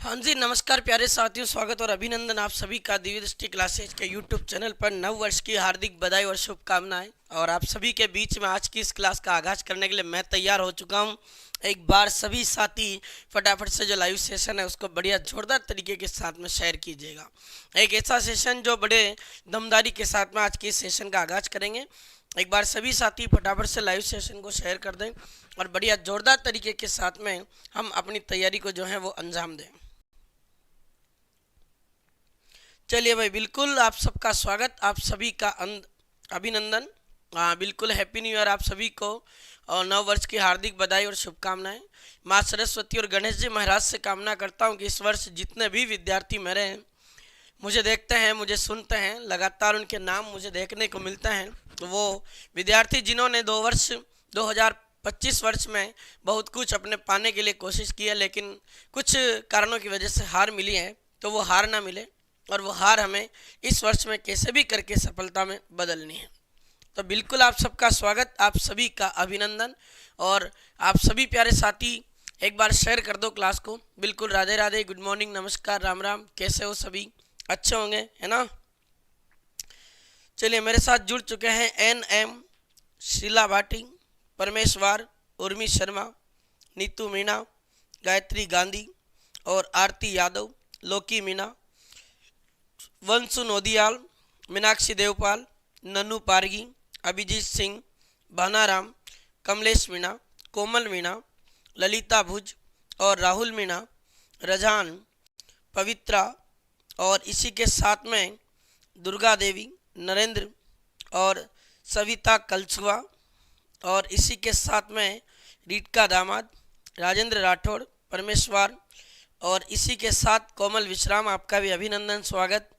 हाँ जी, नमस्कार प्यारे साथियों, स्वागत और अभिनंदन आप सभी का दिव्य दृष्टि क्लासेज के यूट्यूब चैनल पर। नव वर्ष की हार्दिक बधाई और शुभकामनाएं। और आप सभी के बीच में आज की इस क्लास का आगाज करने के लिए मैं तैयार हो चुका हूं। एक बार सभी साथी फटाफट से जो लाइव सेशन है उसको बढ़िया जोरदार तरीके के साथ में शेयर कीजिएगा। एक ऐसा सेशन जो बड़े दमदारी के साथ में आज की इस सेशन का आगाज करेंगे। एक बार सभी साथी फटाफट से लाइव सेशन को शेयर कर दें और बढ़िया जोरदार तरीके के साथ में हम अपनी तैयारी को जो है वो अंजाम दें। चलिए भाई, बिल्कुल आप सबका स्वागत, आप सभी का अभिनंदन। बिल्कुल हैप्पी न्यू ईयर आप सभी को और नव वर्ष की हार्दिक बधाई और शुभकामनाएं। माँ सरस्वती और गणेश जी महाराज से कामना करता हूं कि इस वर्ष जितने भी विद्यार्थी मेरे हैं, मुझे देखते हैं, मुझे सुनते हैं, लगातार उनके नाम मुझे देखने को मिलते हैं, तो वो विद्यार्थी जिन्होंने 2025 वर्ष में बहुत कुछ अपने पाने के लिए कोशिश की है, लेकिन कुछ कारणों की वजह से हार मिली है, तो वो हार ना मिले और वो हार हमें इस वर्ष में कैसे भी करके सफलता में बदलनी है। तो बिल्कुल आप सबका स्वागत, आप सभी का अभिनंदन। और आप सभी प्यारे साथी एक बार शेयर कर दो क्लास को। बिल्कुल राधे राधे, गुड मॉर्निंग, नमस्कार, राम राम, कैसे हो सभी? अच्छे होंगे, है ना? चलिए, मेरे साथ जुड़ चुके हैं NM शीला भाटी, परमेश्वर, उर्मी शर्मा, नीतू मीणा, गायत्री गांधी और आरती यादव, लोकी मीणा, वंशु नोदियाल, मीनाक्षी देवपाल, नन्नू पारगी, अभिजीत सिंह, भानाराम, कमलेश मीणा, कोमल मीणा, ललिता भुज और राहुल मीणा, रजान, पवित्रा और इसी के साथ में दुर्गा देवी, नरेंद्र और सविता कलछुआ और इसी के साथ में रीटका दामाद, राजेंद्र राठौड़, परमेश्वर और इसी के साथ कोमल विश्राम, आपका भी अभिनंदन, स्वागत।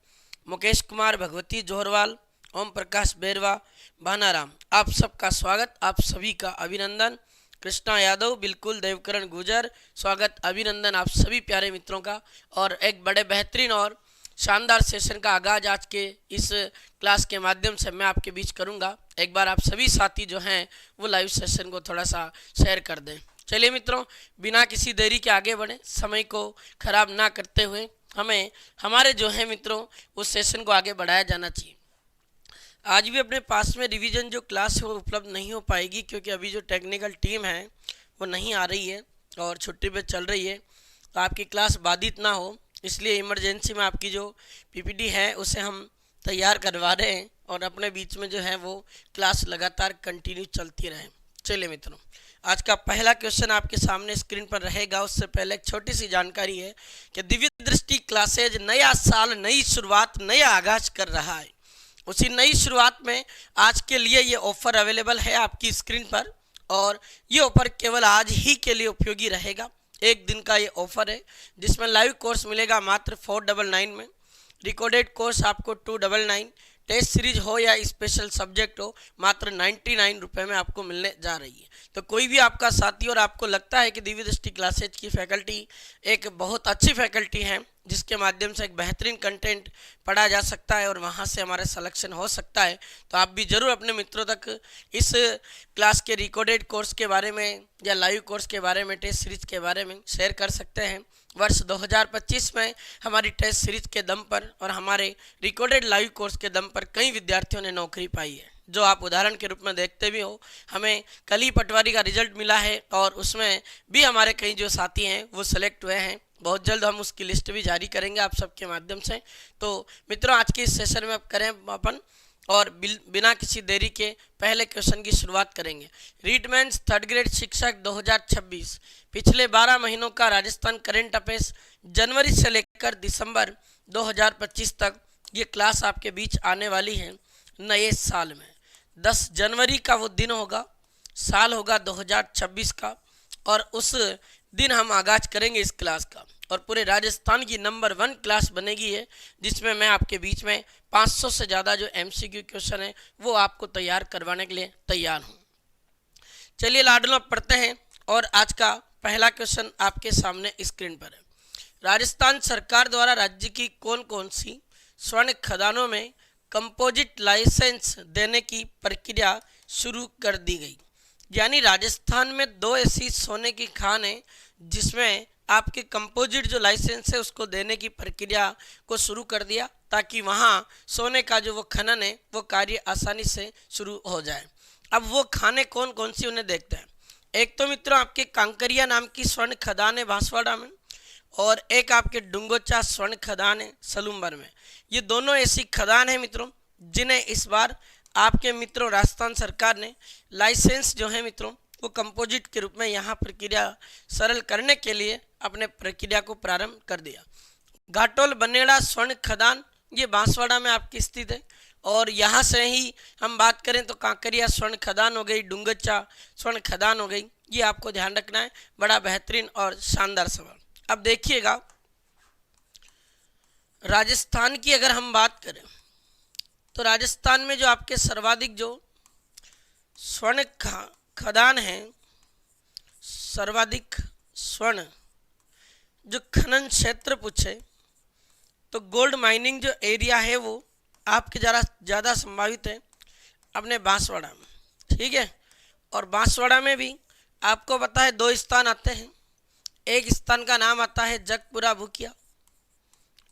मुकेश कुमार, भगवती जोहरवाल, ओम प्रकाश बेरवा, भानाराम, आप सबका स्वागत, आप सभी का अभिनंदन। कृष्णा यादव, बिल्कुल, देवकरण गुजर, स्वागत, अभिनंदन आप सभी प्यारे मित्रों का। और एक बड़े बेहतरीन और शानदार सेशन का आगाज आज के इस क्लास के माध्यम से मैं आपके बीच करूंगा। एक बार आप सभी साथी जो हैं वो लाइव सेशन को थोड़ा सा शेयर कर दें। चलिए मित्रों, बिना किसी देरी के आगे बढ़ें, समय को खराब ना करते हुए हमें हमारे जो है मित्रों उस सेशन को आगे बढ़ाया जाना चाहिए। आज भी अपने पास में रिवीजन जो क्लास है वो उपलब्ध नहीं हो पाएगी, क्योंकि अभी जो टेक्निकल टीम है वो नहीं आ रही है और छुट्टी पे चल रही है, तो आपकी क्लास बाधित ना हो इसलिए इमरजेंसी में आपकी जो PPT है उसे हम तैयार करवा रहे हैं और अपने बीच में जो है वो क्लास लगातार कंटिन्यू चलती रहे। चलिए मित्रों, आज का पहला क्वेश्चन आपके सामने स्क्रीन पर रहेगा। उससे पहले एक छोटी सी जानकारी है कि दिव्य दृष्टि क्लासेज नया साल, नई शुरुआत, नया आगाज कर रहा है। उसी नई शुरुआत में आज के लिए ये ऑफर अवेलेबल है आपकी स्क्रीन पर, और ये ऑफर केवल आज ही के लिए उपयोगी रहेगा। एक दिन का ये ऑफर है जिसमें लाइव कोर्स मिलेगा मात्र 499 में, रिकॉर्डेड कोर्स आपको 299, टेस्ट सीरीज हो या स्पेशल सब्जेक्ट हो मात्र 99 रुपये में आपको मिलने जा रही है। तो कोई भी आपका साथी और आपको लगता है कि दिव्य दृष्टि क्लासेज की फैकल्टी एक बहुत अच्छी फैकल्टी है जिसके माध्यम से एक बेहतरीन कंटेंट पढ़ा जा सकता है और वहाँ से हमारा सिलेक्शन हो सकता है, तो आप भी ज़रूर अपने मित्रों तक इस क्लास के रिकॉर्डेड कोर्स के बारे में या लाइव कोर्स के बारे में, टेस्ट सीरीज के बारे में शेयर कर सकते हैं। वर्ष 2025 में हमारी टेस्ट सीरीज के दम पर और हमारे रिकॉर्डेड लाइव कोर्स के दम पर कई विद्यार्थियों ने नौकरी पाई है, जो आप उदाहरण के रूप में देखते भी हो। हमें कल ही पटवारी का रिजल्ट मिला है और उसमें भी हमारे कई जो साथी हैं वो सेलेक्ट हुए हैं। बहुत जल्द हम उसकी लिस्ट भी जारी करेंगे आप सबके माध्यम से। तो मित्रों, आज के इस सेशन में अब करें अपन और बिना किसी देरी के पहले क्वेश्चन की शुरुआत करेंगे। रीडमेंस 3rd ग्रेड शिक्षक 2026 पिछले 12 महीनों का राजस्थान करंट अफेयर्स जनवरी से लेकर दिसंबर 2025 तक ये क्लास आपके बीच आने वाली है नए साल में। 10 जनवरी का वो दिन होगा, साल होगा 2026 का, और उस दिन हम आगाज करेंगे इस क्लास का और पूरे राजस्थान की नंबर 1 क्लास बनेगी है, जिसमें मैं आपके बीच में 500 से ज़्यादा जो MCQ क्वेश्चन है वो आपको तैयार करवाने के लिए तैयार हूँ। चलिए लाडलो पढ़ते हैं और आज का पहला क्वेश्चन आपके सामने स्क्रीन पर है। राजस्थान सरकार द्वारा राज्य की कौन कौन सी स्वर्ण खदानों में कंपोजिट लाइसेंस देने की प्रक्रिया शुरू कर दी गई? यानी राजस्थान में 2 ऐसी सोने की खान है जिसमें आपके कंपोजिट जो लाइसेंस है उसको देने की प्रक्रिया को शुरू कर दिया, ताकि वहाँ सोने का जो वो खनन है वो कार्य आसानी से शुरू हो जाए। अब वो खाने कौन कौन सी उन्हें देखते हैं। एक तो मित्रों आपके कांकरिया नाम की स्वर्ण खदान है बांसवाड़ा में, और एक आपके डुंगोचा स्वर्ण खदान है सलूम्बर में। ये दोनों ऐसी खदान है मित्रों जिन्हें इस बार आपके मित्रों राजस्थान सरकार ने लाइसेंस जो है मित्रों वो कंपोजिट के रूप में यहाँ प्रक्रिया सरल करने के लिए अपने प्रक्रिया को प्रारंभ कर दिया। घाटोल बनेड़ा स्वर्ण खदान ये बांसवाड़ा में आपकी स्थित है, और यहाँ से ही हम बात करें तो कांकरिया स्वर्ण खदान हो गई, डुंगचा स्वर्ण खदान हो गई। ये आपको ध्यान रखना है, बड़ा बेहतरीन और शानदार सवाल। अब देखिएगा राजस्थान की अगर हम बात करें तो राजस्थान में जो आपके सर्वाधिक जो स्वर्ण खदान है, सर्वाधिक स्वर्ण जो खनन क्षेत्र पूछे तो गोल्ड माइनिंग जो एरिया है वो आपके ज़्यादा संभावित है अपने बांसवाड़ा में, ठीक है। और बांसवाड़ा में भी आपको पता है 2 स्थान आते हैं। एक स्थान का नाम आता है जगपुरा भूकिया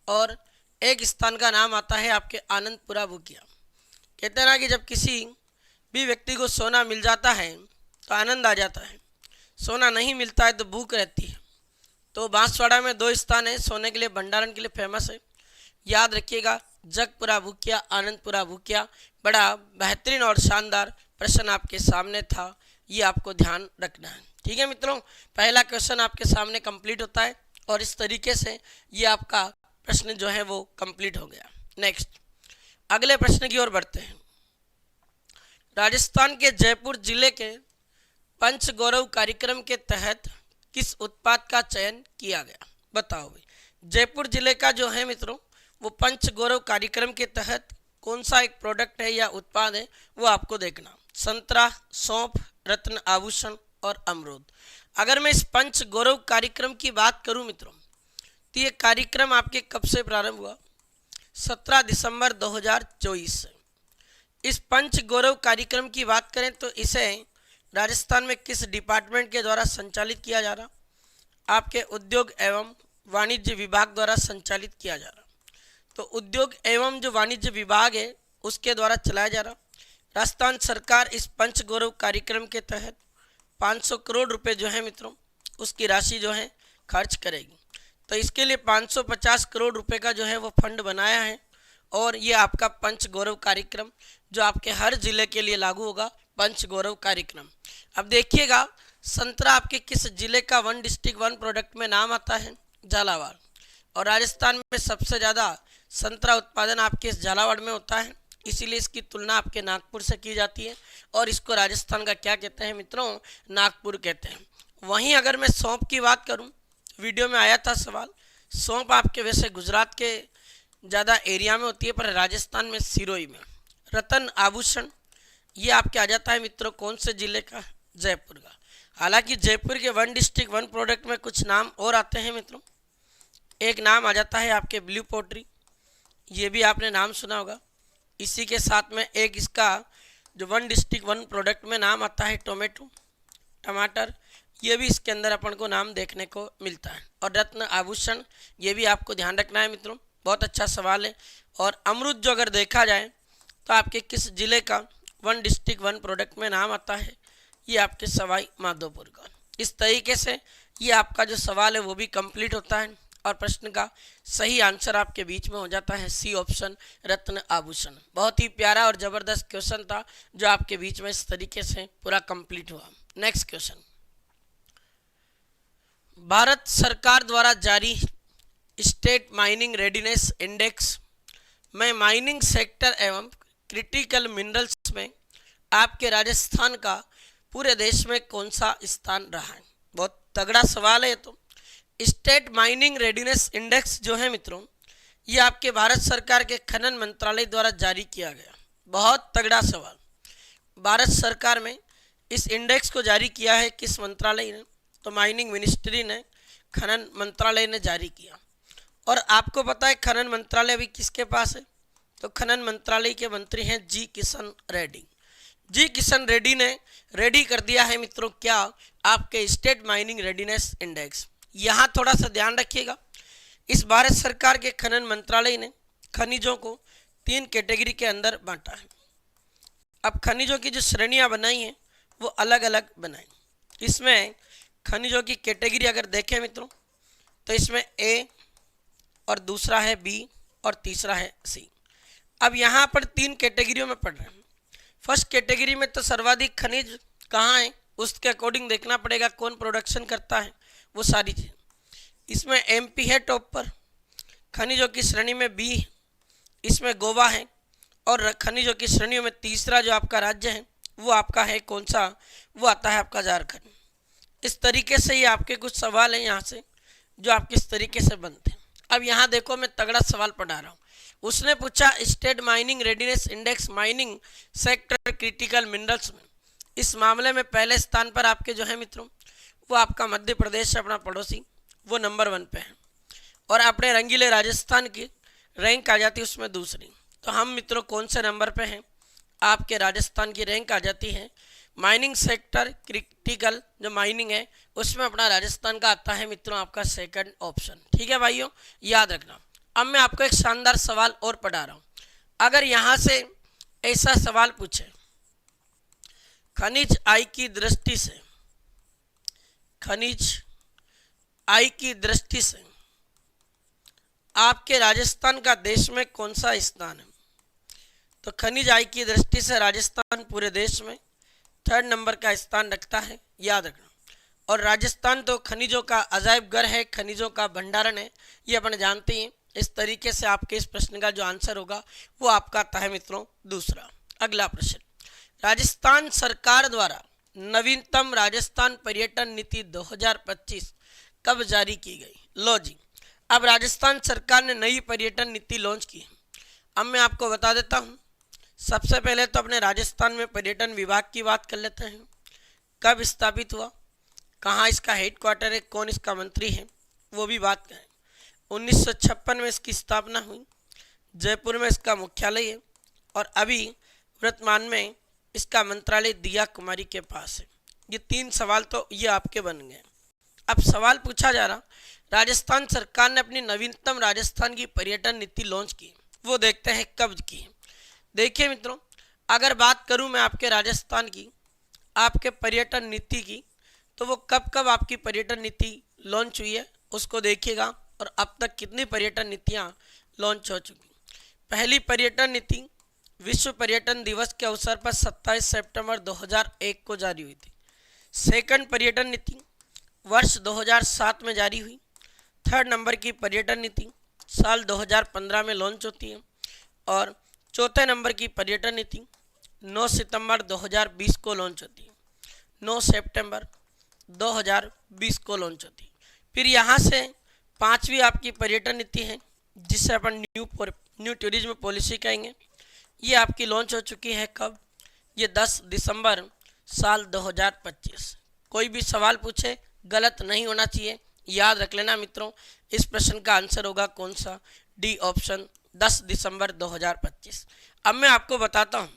और एक स्थान का नाम आता है आपके आनंदपुरा भूकिया। कहते हैं ना कि जब किसी भी व्यक्ति को सोना मिल जाता है तो आनंद आ जाता है, सोना नहीं मिलता है तो भूख रहती है। तो बांसवाड़ा में 2 स्थान है सोने के लिए, भंडारण के लिए फेमस है। याद रखिएगा जगपुरा भूकिया, आनंदपुरा भूकिया। बड़ा बेहतरीन और शानदार प्रश्न आपके सामने था, ये आपको ध्यान रखना है, ठीक है मित्रों। पहला क्वेश्चन आपके सामने कंप्लीट होता है और इस तरीके से ये आपका प्रश्न जो है वो कंप्लीट हो गया। नेक्स्ट अगले प्रश्न की ओर बढ़ते हैं। राजस्थान के जयपुर जिले के पंच गौरव कार्यक्रम के तहत किस उत्पाद का चयन किया गया, बताओ भाई। जयपुर जिले का जो है मित्रों वो पंच गौरव कार्यक्रम के तहत कौन सा एक प्रोडक्ट है या उत्पाद है वो आपको देखना। संतरा, सौंफ, रत्न आभूषण और अमरूद। अगर मैं इस पंच गौरव कार्यक्रम की बात करूं मित्रों तो ये कार्यक्रम आपके कब से प्रारंभ हुआ, 17 दिसंबर 2024 से। इस पंच गौरव कार्यक्रम की बात करें तो इसे राजस्थान में किस डिपार्टमेंट के द्वारा संचालित किया जा रहा, आपके उद्योग एवं वाणिज्य विभाग द्वारा संचालित किया जा रहा। तो उद्योग एवं जो वाणिज्य विभाग है उसके द्वारा चलाया जा रहा। राजस्थान सरकार इस पंच गौरव कार्यक्रम के तहत 500 करोड़ रुपए जो है मित्रों उसकी राशि जो है खर्च करेगी। तो इसके लिए 550 करोड़ रुपए का जो है वो फंड बनाया है, और ये आपका पंच गौरव कार्यक्रम जो आपके हर जिले के लिए लागू होगा, पंच गौरव कार्यक्रम। अब देखिएगा संतरा आपके किस जिले का 1 डिस्ट्रिक्ट 1 प्रोडक्ट में नाम आता है, झालावाड़। और राजस्थान में सबसे ज़्यादा संतरा उत्पादन आपके इस झालावाड़ में होता है, इसीलिए इसकी तुलना आपके नागपुर से की जाती है, और इसको राजस्थान का क्या कहते हैं मित्रों, नागपुर कहते हैं। वहीं अगर मैं सौंफ की बात करूं, वीडियो में आया था सवाल, सौंफ आपके वैसे गुजरात के ज़्यादा एरिया में होती है पर राजस्थान में सिरोही में। रतन आभूषण ये आपके आ जाता है मित्रों कौन से जिले का, जयपुर का। हालांकि जयपुर के 1 डिस्ट्रिक्ट 1 प्रोडक्ट में कुछ नाम और आते हैं मित्रों। एक नाम आ जाता है आपके ब्लू पोट्री, ये भी आपने नाम सुना होगा। इसी के साथ में एक इसका जो 1 डिस्ट्रिक्ट 1 प्रोडक्ट में नाम आता है टोमेटो, टमाटर, ये भी इसके अंदर अपन को नाम देखने को मिलता है। और रत्न आभूषण ये भी आपको ध्यान रखना है मित्रों, बहुत अच्छा सवाल है। और अमरूद जो अगर देखा जाए तो आपके किस जिले का 1 डिस्ट्रिक्ट 1 प्रोडक्ट में नाम आता है, ये आपके सवाई माधोपुर का। इस तरीके से ये आपका जो सवाल है वो भी कंप्लीट होता है, और प्रश्न का सही आंसर आपके बीच में हो जाता है सी ऑप्शन, रत्न आभूषण। बहुत ही प्यारा और ज़बरदस्त क्वेश्चन था जो आपके बीच में इस तरीके से पूरा कंप्लीट हुआ। नेक्स्ट क्वेश्चन, भारत सरकार द्वारा जारी स्टेट माइनिंग रेडीनेस इंडेक्स में माइनिंग सेक्टर एवं क्रिटिकल मिनरल्स में आपके राजस्थान का पूरे देश में कौन सा स्थान रहा है। बहुत तगड़ा सवाल है। तो स्टेट माइनिंग रेडीनेस इंडेक्स जो है मित्रों ये आपके भारत सरकार के खनन मंत्रालय द्वारा जारी किया गया। बहुत तगड़ा सवाल, भारत सरकार में इस इंडेक्स को जारी किया है किस मंत्रालय ने, तो माइनिंग मिनिस्ट्री ने, खनन मंत्रालय ने जारी किया। और आपको पता है खनन मंत्रालय अभी किसके पास है, तो खनन मंत्रालय के मंत्री हैं जी किशन रेड्डी। जी किशन रेड्डी ने रेडी कर दिया है मित्रों क्या, आपके स्टेट माइनिंग रेडीनेस इंडेक्स। यहाँ थोड़ा सा ध्यान रखिएगा, इस भारत सरकार के खनन मंत्रालय ने खनिजों को 3 कैटेगरी के अंदर बांटा है। अब खनिजों की जो श्रेणियां बनाई हैं वो अलग अलग बनाई। इसमें खनिजों की कैटेगरी अगर देखें मित्रों तो इसमें ए और दूसरा है बी और तीसरा है सी। अब यहाँ पर 3 कैटेगरियों में पढ़ रहे हैं। फर्स्ट कैटेगरी में तो सर्वाधिक खनिज कहाँ है उसके अकॉर्डिंग देखना पड़ेगा, कौन प्रोडक्शन करता है वो सारी चीज़। इसमें एमपी है टॉप पर, खनिजों की श्रेणी में बी, इसमें गोवा है, और खनिजों की श्रेणियों में तीसरा जो आपका राज्य है वो आपका है कौन सा, वो आता है आपका झारखंड। इस तरीके से ये आपके कुछ सवाल हैं यहाँ से जो आप किस तरीके से बनते हैं। अब यहाँ देखो मैं तगड़ा सवाल पढ़ा रहा हूँ। उसने पूछा state mining readiness index mining sector critical minerals में, इस मामले में पहले स्थान पर आपके जो है मित्रों वो आपका मध्य प्रदेश, अपना पड़ोसी, वो नंबर 1 पे है, और अपने रंगीले राजस्थान की रैंक आ जाती है उसमें दूसरी। तो हम मित्रों कौन से नंबर पे हैं, आपके राजस्थान की रैंक आ जाती है माइनिंग सेक्टर क्रिटिकल, जो माइनिंग है उसमें अपना राजस्थान का आता है मित्रों आपका सेकंड ऑप्शन। ठीक है भाइयों, याद रखना। अब मैं आपको एक शानदार सवाल और पढ़ा रहा हूँ। अगर यहाँ से ऐसा सवाल पूछे, खनिज आय की दृष्टि से, खनिज आय की दृष्टि से आपके राजस्थान का देश में कौन सा स्थान है, तो खनिज आय की दृष्टि से राजस्थान पूरे देश में 3rd नंबर का स्थान रखता है, याद रखना। और राजस्थान तो खनिजों का अजायब घर है, खनिजों का भंडारण है, ये अपन जानते हैं। इस तरीके से आपके इस प्रश्न का जो आंसर होगा वो आपका आता है मित्रों दूसरा। अगला प्रश्न, राजस्थान सरकार द्वारा नवीनतम राजस्थान पर्यटन नीति 2025 कब जारी की गई? लो जी, अब राजस्थान सरकार ने नई पर्यटन नीति लॉन्च की। अब मैं आपको बता देता हूँ। सबसे पहले तो अपने राजस्थान में पर्यटन विभाग की बात कर लेते हैं। कब स्थापित हुआ, कहाँ इसका हेडक्वार्टर है, कौन इसका मंत्री है, वो भी बात करें। 1956 में इसकी स्थापना हुई, जयपुर में इसका मुख्यालय है, और अभी वर्तमान में इसका मंत्रालय दिया कुमारी के पास है। ये 3 सवाल तो ये आपके बन गए। अब सवाल पूछा जा रहा, राजस्थान सरकार ने अपनी नवीनतम राजस्थान की पर्यटन नीति लॉन्च की, वो देखते हैं कब की। देखिए मित्रों, अगर बात करूं मैं आपके राजस्थान की, आपके पर्यटन नीति की, तो वो कब कब आपकी पर्यटन नीति लॉन्च हुई है उसको देखिएगा, और अब तक कितनी पर्यटन नीतियां लॉन्च हो चुकी। पहली पर्यटन नीति विश्व पर्यटन दिवस के अवसर पर 27 सितंबर 2001 को जारी हुई थी। सेकंड पर्यटन नीति वर्ष 2007 में जारी हुई। 3rd नंबर की पर्यटन नीति साल 2015 में लॉन्च होती है, और 4थे नंबर की पर्यटन नीति 9 सितंबर 2020 को लॉन्च होती है। 9 सितंबर 2020 को लॉन्च होती है। फिर यहाँ से 5वीं आपकी पर्यटन नीति है, जिसे अपन न्यू टूरिज्म पॉलिसी कहेंगे। ये आपकी लॉन्च हो चुकी है कब, ये 10 दिसंबर साल 2025। कोई भी सवाल पूछे गलत नहीं होना चाहिए, याद रख लेना मित्रों। इस प्रश्न का आंसर होगा कौन सा, डी ऑप्शन, 10 दिसंबर 2025। अब मैं आपको बताता हूँ,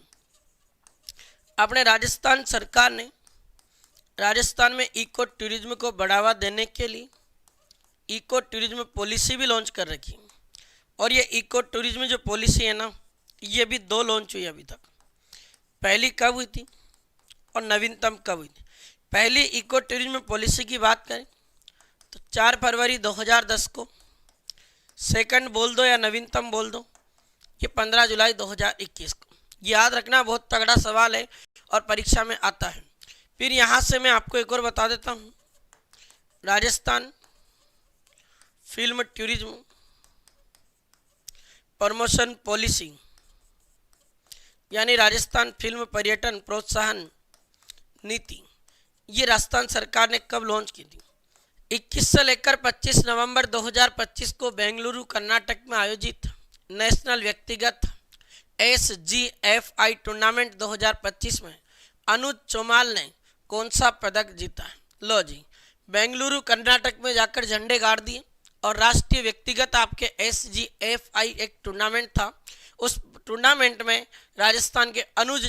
अपने राजस्थान सरकार ने राजस्थान में इको टूरिज्म को बढ़ावा देने के लिए इको टूरिज्म पॉलिसी भी लॉन्च कर रखी है। और ये इको टूरिज्म जो पॉलिसी है ना, ये भी 2 लॉन्च हुई अभी तक। पहली कब हुई थी और नवीनतम कब हुई थी? पहली इको टूरिज्म पॉलिसी की बात करें तो 4 फरवरी 2010 को, सेकंड बोल दो या नवीनतम बोल दो, ये 15 जुलाई 2021 को। याद रखना, बहुत तगड़ा सवाल है और परीक्षा में आता है। फिर यहाँ से मैं आपको एक और बता देता हूँ, Rajasthan film tourism promotion policy, यानी राजस्थान फिल्म पर्यटन प्रोत्साहन नीति, ये राजस्थान सरकार ने कब लॉन्च की थी? 21 से लेकर 25 नवंबर 2025 को बेंगलुरु कर्नाटक में आयोजित नेशनल व्यक्तिगत SGFI टूर्नामेंट 2025 में अनुज चौमाल ने कौन सा पदक जीता है? लो जी, बेंगलुरु कर्नाटक में जाकर झंडे गाड़ दिए, और राष्ट्रीय व्यक्तिगत आपके SGFI एक टूर्नामेंट था। उस टूर्नामेंट में राजस्थान के अनुज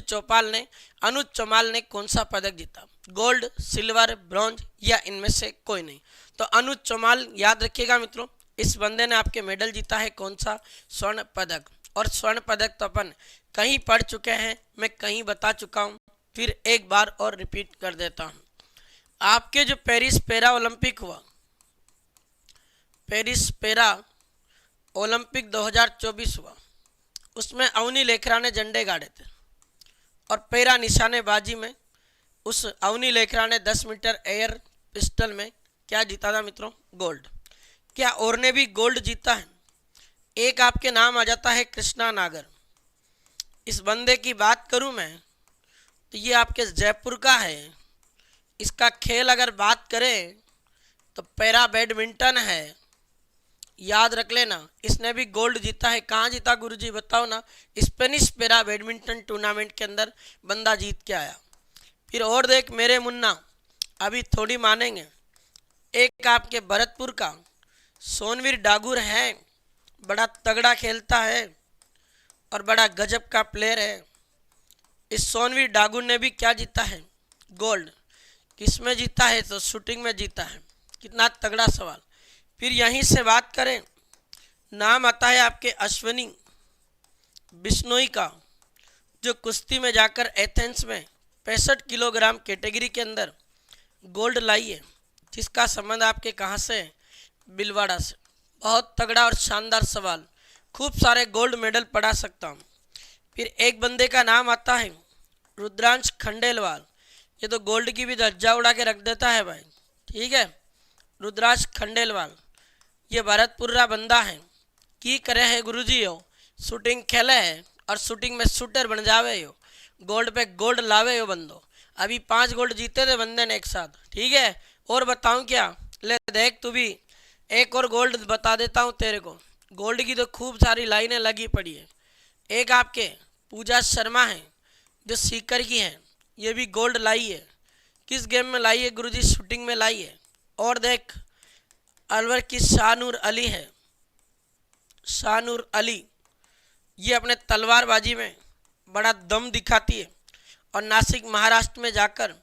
चौमाल ने कौन सा पदक जीता? गोल्ड, सिल्वर, ब्रॉन्ज या इनमें से कोई नहीं? तो अनुज चौमाल याद रखिएगा मित्रों, इस बंदे ने आपके मेडल जीता है, कौन सा, स्वर्ण पदक। और स्वर्ण पदक तो अपन कहीं पढ़ चुके हैं, मैं कहीं बता चुका हूँ, फिर एक बार और रिपीट कर देता हूँ। आपके जो पेरिस पैरा ओलंपिक हुआ, पेरिस पैरा ओलंपिक 2024 हुआ, उसमें अवनी लेखरा ने झंडे गाड़े थे और पैरा निशानेबाजी में उस अवनी लेखरा ने 10 मीटर एयर पिस्टल में क्या जीता था मित्रों, गोल्ड। क्या और ने भी गोल्ड जीता है? एक आपके नाम आ जाता है कृष्णा नागर। इस बंदे की बात करूं मैं तो ये आपके जयपुर का है। इसका खेल अगर बात करें तो पैरा बैडमिंटन है, याद रख लेना। इसने भी गोल्ड जीता है। कहाँ जीता गुरुजी बताओ ना? स्पेनिश पैरा बैडमिंटन टूर्नामेंट के अंदर बंदा जीत के आया। फिर और देख मेरे मुन्ना, अभी थोड़ी मानेंगे। एक आपके भरतपुर का सोनवीर डागुर है, बड़ा तगड़ा खेलता है और बड़ा गजब का प्लेयर है। इस सोनवीर डागुर ने भी क्या जीता है, गोल्ड। किस में जीता है? तो शूटिंग में जीता है। कितना तगड़ा सवाल। फिर यहीं से बात करें, नाम आता है आपके अश्विनी बिश्नोई का, जो कुश्ती में जाकर एथेंस में 65 किलोग्राम कैटेगरी के अंदर गोल्ड लाई है, जिसका संबंध आपके कहाँ से है, बिलवाड़ा से। बहुत तगड़ा और शानदार सवाल, खूब सारे गोल्ड मेडल पढ़ा सकता हूँ। फिर एक बंदे का नाम आता है रुद्रांश खंडेलवाल। ये तो गोल्ड की भी धज्जा उड़ा के रख देता है भाई, ठीक है। रुद्रांश खंडेलवाल ये भरतपुरा बंदा है। की करे है गुरुजी हो, शूटिंग खेले है और शूटिंग में शूटर बन जावे हो, गोल्ड पे गोल्ड लावे हो बंदो। अभी 5 गोल्ड जीते थे बंदे ने एक साथ, ठीक है। और बताऊं क्या? ले देख तू भी, एक और गोल्ड बता देता हूँ तेरे को। गोल्ड की तो खूब सारी लाइनें लगी पड़ी है। एक आपके पूजा शर्मा है जो सीकर की है, ये भी गोल्ड लाई है। किस गेम में लाई है गुरुजी? शूटिंग में लाई है। और देख अलवर की शाहनूर अली है, शाहनूर अली, ये अपने तलवारबाजी में बड़ा दम दिखाती है और नासिक महाराष्ट्र में जाकर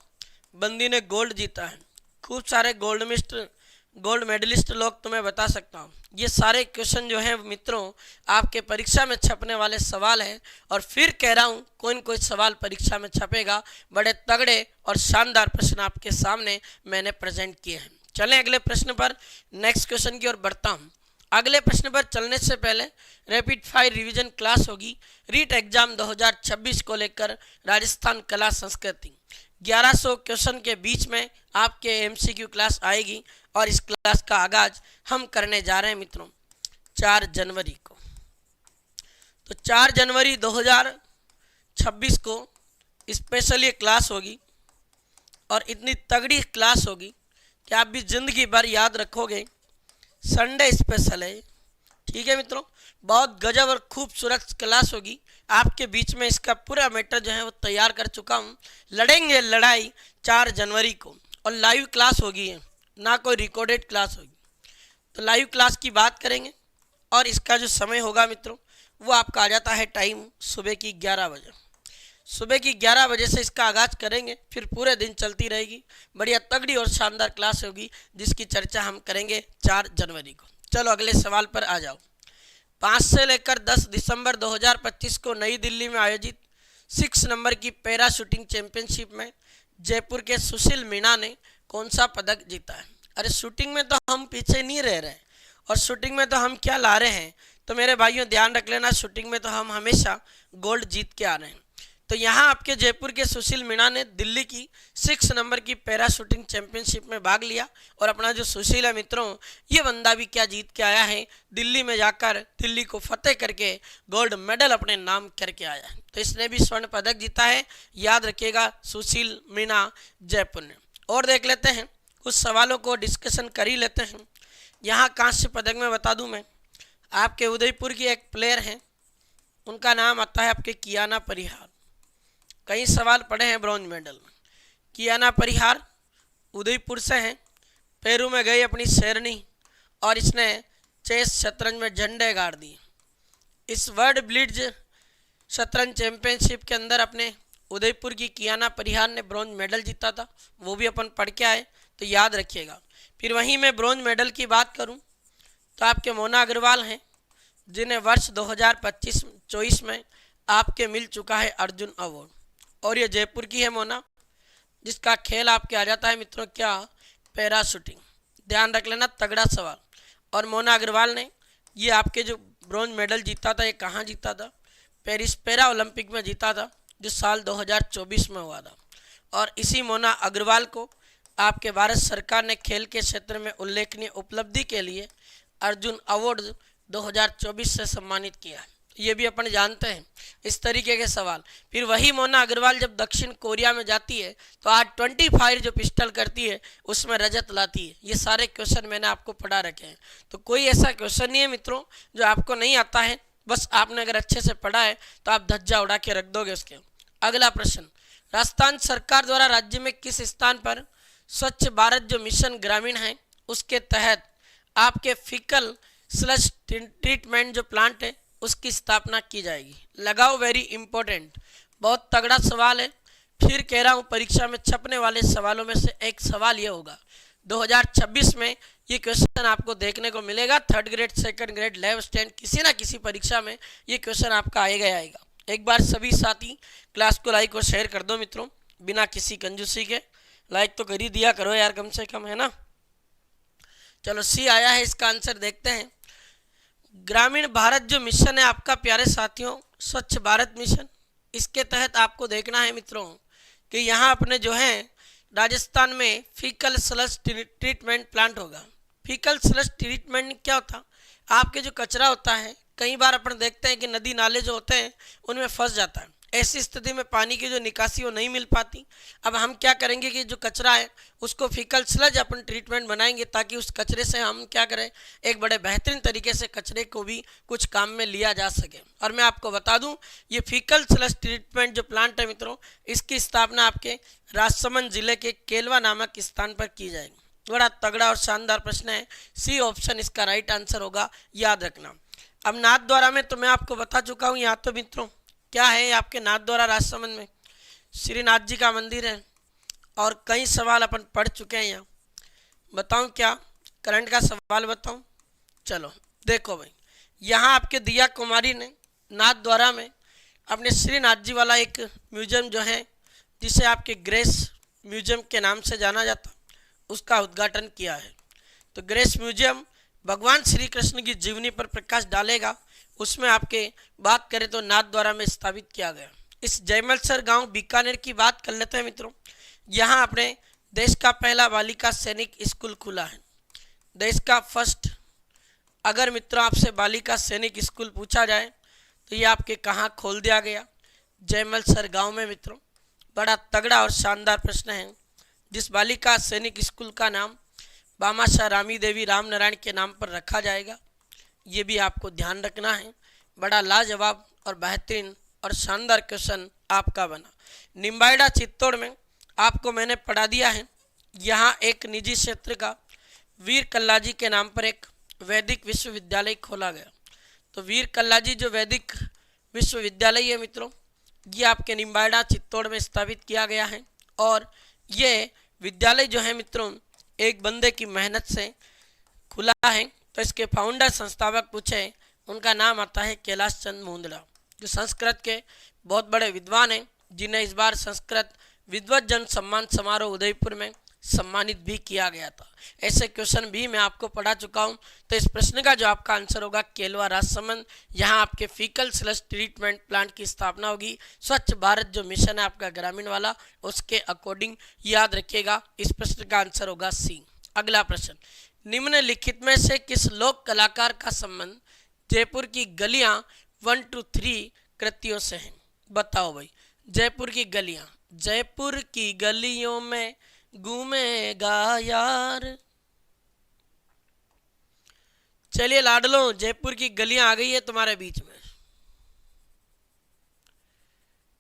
बंदी ने गोल्ड जीता है। खूब सारे गोल्ड मेडलिस्ट लोग तुम्हें बता सकता हूँ। ये सारे क्वेश्चन जो हैं मित्रों आपके परीक्षा में छपने वाले सवाल हैं, और फिर कह रहा हूँ कोई न कोई सवाल परीक्षा में छपेगा। बड़े तगड़े और शानदार प्रश्न आपके सामने मैंने प्रेजेंट किए हैं। चलें अगले प्रश्न पर, नेक्स्ट क्वेश्चन की ओर बढ़ता हूँ। अगले प्रश्न पर चलने से पहले रैपिड फायर रिवीजन क्लास होगी रीट एग्जाम 2026 को लेकर राजस्थान कला संस्कृति। 1100 क्वेश्चन के बीच में आपके एमसीक्यू क्लास आएगी और इस क्लास का आगाज हम करने जा रहे हैं मित्रों 4 जनवरी को। तो 4 जनवरी 2026 को स्पेशल ये क्लास होगी और इतनी तगड़ी क्लास होगी कि आप भी जिंदगी भर याद रखोगे। संडे स्पेशल है, ठीक है मित्रों। बहुत गजब और खूबसूरत क्लास होगी आपके बीच में। इसका पूरा मैटर जो है वो तैयार कर चुका हूँ। लड़ेंगे लड़ाई 4 जनवरी को, और लाइव क्लास होगी, ना कोई रिकॉर्डेड क्लास होगी। तो लाइव क्लास की बात करेंगे और इसका जो समय होगा मित्रों वो आपका आ जाता है टाइम सुबह की 11 बजे। सुबह की 11 बजे से इसका आगाज करेंगे, फिर पूरे दिन चलती रहेगी। बढ़िया तगड़ी और शानदार क्लास होगी जिसकी चर्चा हम करेंगे 4 जनवरी को। चलो अगले सवाल पर आ जाओ। 5 से लेकर 10 दिसंबर 2025 को नई दिल्ली में आयोजित 6 नंबर की पैरा शूटिंग चैंपियनशिप में जयपुर के सुशील मीणा ने कौन सा पदक जीता है? अरे शूटिंग में तो हम पीछे नहीं रह रहे, और शूटिंग में तो हम क्या ला रहे हैं, तो मेरे भाइयों ध्यान रख लेना, शूटिंग में तो हम हमेशा गोल्ड जीत के आ रहे हैं। तो यहाँ आपके जयपुर के सुशील मीणा ने दिल्ली की 6 नंबर की पैरा शूटिंग चैंपियनशिप में भाग लिया, और अपना जो सुशील है मित्रों ये बंदा भी क्या जीत के आया है, दिल्ली में जाकर दिल्ली को फतेह करके गोल्ड मेडल अपने नाम करके आया है। तो इसने भी स्वर्ण पदक जीता है, याद रखिएगा सुशील मीणा जयपुर ने। और देख लेते हैं कुछ सवालों को डिस्कशन कर ही लेते हैं। यहाँ कांस्य पदक में बता दूँ मैं, आपके उदयपुर की एक प्लेयर हैं, उनका नाम आता है आपके कियाना परिहार। कई सवाल पढ़े हैं ब्रॉन्ज मेडल में। कियाना परिहार उदयपुर से हैं, पेरू में गई अपनी शेरनी और इसने चेस शतरंज में झंडे गाड़ दिए। इस वर्ल्ड ब्लिट्ज शतरंज चैंपियनशिप के अंदर अपने उदयपुर की कियाना परिहार ने ब्रॉन्ज मेडल जीता था, वो भी अपन पढ़ के आए, तो याद रखिएगा। फिर वहीं मैं ब्रॉन्ज मेडल की बात करूं तो आपके मोना अग्रवाल हैं, जिन्हें वर्ष 2025-24 में आपके मिल चुका है अर्जुन अवार्ड। और ये जयपुर की है मोना, जिसका खेल आपके आ जाता है मित्रों क्या, पैरा शूटिंग। ध्यान रख लेना, तगड़ा सवाल। और मोना अग्रवाल ने ये आपके जो ब्रॉन्ज मेडल जीता था, ये कहाँ जीता था, पेरिस पैरा ओलंपिक में जीता था, जो साल 2024 में हुआ था। और इसी मोना अग्रवाल को आपके भारत सरकार ने खेल के क्षेत्र में उल्लेखनीय उपलब्धि के लिए अर्जुन अवार्ड 2024 से सम्मानित किया है। ये भी अपन जानते हैं इस तरीके के सवाल। फिर वही मोना अग्रवाल जब दक्षिण कोरिया में जाती है तो आज 25 जो पिस्टल करती है उसमें रजत लाती है। ये सारे क्वेश्चन मैंने आपको पढ़ा रखे हैं, तो कोई ऐसा क्वेश्चन नहीं है मित्रों जो आपको नहीं आता है। बस आपने अगर अच्छे से पढ़ा है तो आप धज्जा उड़ा के रख दोगे उसके। अगला प्रश्न, राजस्थान सरकार द्वारा राज्य में किस स्थान पर स्वच्छ भारत जो मिशन ग्रामीण है उसके तहत आपके फीकल स्लज ट्रीटमेंट जो प्लांट है उसकी स्थापना की जाएगी। लगाओ, वेरी इंपॉर्टेंट, बहुत तगड़ा सवाल है। फिर कह रहा हूँ परीक्षा में छपने वाले सवालों में से एक सवाल ये होगा। 2026 में ये क्वेश्चन आपको देखने को मिलेगा। 3rd grade 2nd grade 11th stand किसी ना किसी परीक्षा में ये क्वेश्चन आपका आएगा ही आएगा। एक बार सभी साथी क्लास को लाइक और शेयर कर दो मित्रों, बिना किसी कंजूसी के। लाइक तो कर ही दिया करो यार कम से कम, है ना। चलो सी आया है, इसका आंसर देखते हैं। ग्रामीण भारत जो मिशन है आपका प्यारे साथियों, स्वच्छ भारत मिशन, इसके तहत आपको देखना है मित्रों कि यहाँ अपने जो है राजस्थान में फीकल स्लज ट्रीटमेंट प्लांट होगा। फीकल स्लज ट्रीटमेंट क्या होता, आपके जो कचरा होता है कई बार अपन देखते हैं कि नदी नाले जो होते हैं उनमें फंस जाता है। ऐसी स्थिति में पानी की जो निकासी वो नहीं मिल पाती। अब हम क्या करेंगे कि जो कचरा है उसको फीकल स्लज अपन ट्रीटमेंट बनाएंगे ताकि उस कचरे से हम क्या करें, एक बड़े बेहतरीन तरीके से कचरे को भी कुछ काम में लिया जा सके। और मैं आपको बता दूं ये फीकल स्लज ट्रीटमेंट जो प्लांट है मित्रों, इसकी स्थापना आपके राजसमंद जिले के केलवा नामक स्थान पर की जाएगी। बड़ा तगड़ा और शानदार प्रश्न है, सी ऑप्शन इसका राइट आंसर होगा, याद रखना। अब नाथद्वारा में तो मैं आपको बता चुका हूँ। यहाँ तो मित्रों क्या है, आपके नाथद्वारा राजसमंद में श्रीनाथ जी का मंदिर है और कई सवाल अपन पढ़ चुके हैं। यहाँ बताऊं क्या, करंट का सवाल बताऊं? चलो देखो भाई, यहाँ आपके दिया कुमारी ने नाथद्वारा में अपने श्रीनाथ जी वाला एक म्यूजियम जो है, जिसे आपके ग्रेस म्यूजियम के नाम से जाना जाता, उसका उद्घाटन किया है। तो ग्रेस म्यूजियम भगवान श्री कृष्ण की जीवनी पर प्रकाश डालेगा। उसमें आपके बात करें तो नाथद्वारा में स्थापित किया गया। इस जयमलसर गांव बीकानेर की बात कर लेते हैं मित्रों। यहाँ अपने देश का पहला बालिका सैनिक स्कूल खुला है, देश का फर्स्ट। अगर मित्रों आपसे बालिका सैनिक स्कूल पूछा जाए तो ये आपके कहाँ खोल दिया गया, जयमलसर गांव में मित्रों। बड़ा तगड़ा और शानदार प्रश्न है। जिस बालिका सैनिक स्कूल का नाम बामाशाह रामी देवी रामनारायण के नाम पर रखा जाएगा, ये भी आपको ध्यान रखना है। बड़ा लाजवाब और बेहतरीन और शानदार क्वेश्चन आपका बना। निम्बाइडा चित्तौड़ में आपको मैंने पढ़ा दिया है। यहाँ एक निजी क्षेत्र का वीर कल्लाजी के नाम पर एक वैदिक विश्वविद्यालय खोला गया। तो वीर कल्लाजी जो वैदिक विश्वविद्यालय है मित्रों, ये आपके निम्बाइडा चित्तौड़ में स्थापित किया गया है। और ये विद्यालय जो है मित्रों एक बंदे की मेहनत से खुला है। तो इसके फाउंडर संस्थापक पूछे, उनका नाम आता है कैलाश चंद मुंदड़ा, जो संस्कृत के बहुत बड़े विद्वान हैं, जिन्हें इस बार संस्कृत विद्वत जन सम्मान समारोह उदयपुर में सम्मानित भी किया गया था। ऐसे क्वेश्चन भी मैं आपको पढ़ा चुका हूं। तो इस प्रश्न का जो आपका आंसर होगा केलवा राजसमंद, यहाँ आपके फीकल स्लज ट्रीटमेंट प्लांट की स्थापना होगी। स्वच्छ भारत जो मिशन है आपका ग्रामीण वाला, उसके अकॉर्डिंग याद रखिएगा। इस प्रश्न का आंसर होगा सी। अगला प्रश्न, निम्नलिखित में से किस लोक कलाकार का संबंध जयपुर की गलियां 1 to 3 कृतियों से है? बताओ भाई। जयपुर की गलियां, जयपुर की गलियों में घूमेगा यार। चलिए लाडलो, जयपुर की गलियां आ गई है तुम्हारे बीच में।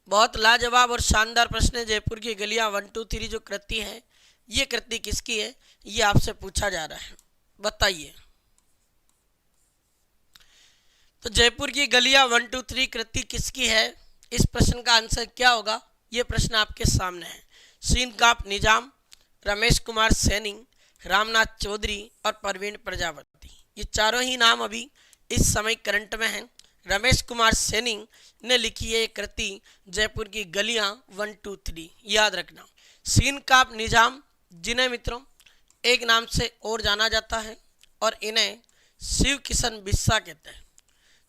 बहुत लाजवाब और शानदार प्रश्न है। जयपुर की गलियां 1 to 3 जो कृति है, ये कृति किसकी है, ये आपसे पूछा जा रहा है, बताइए। तो जयपुर की गलियां 1 to 3 कृति किसकी है? इस प्रश्न का आंसर क्या होगा, ये प्रश्न आपके सामने है। सीन काप निजाम, रमेश कुमार सैनी, रामनाथ चौधरी और परवीन प्रजापति। ये चारों ही नाम अभी इस समय करंट में हैं। रमेश कुमार सैनी ने लिखी है ये कृति जयपुर की गलियां 1, 2, 3, याद रखना। सीन काप निजाम, जिन्हें मित्रों एक नाम से और जाना जाता है और इन्हें शिव किशन बिस्सा कहते हैं।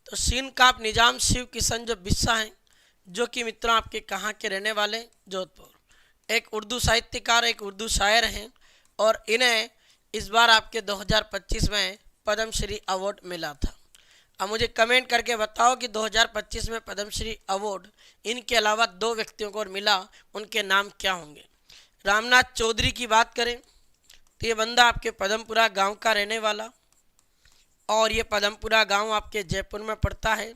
तो सीन काप निजाम शिव किशन जो बिस्सा हैं, जो कि मित्रों आपके कहाँ के रहने वाले, जोधपुर। एक उर्दू साहित्यकार, एक उर्दू शायर हैं और इन्हें इस बार आपके 2025 में पद्मश्री अवार्ड मिला था। अब मुझे कमेंट करके बताओ कि 2025 में पद्मश्री अवार्ड इनके अलावा 2 व्यक्तियों को और मिला, उनके नाम क्या होंगे। रामनाथ चौधरी की बात करें तो ये बंदा आपके पदमपुरा गांव का रहने वाला, और ये पदमपुरा गांव आपके जयपुर में पड़ता है।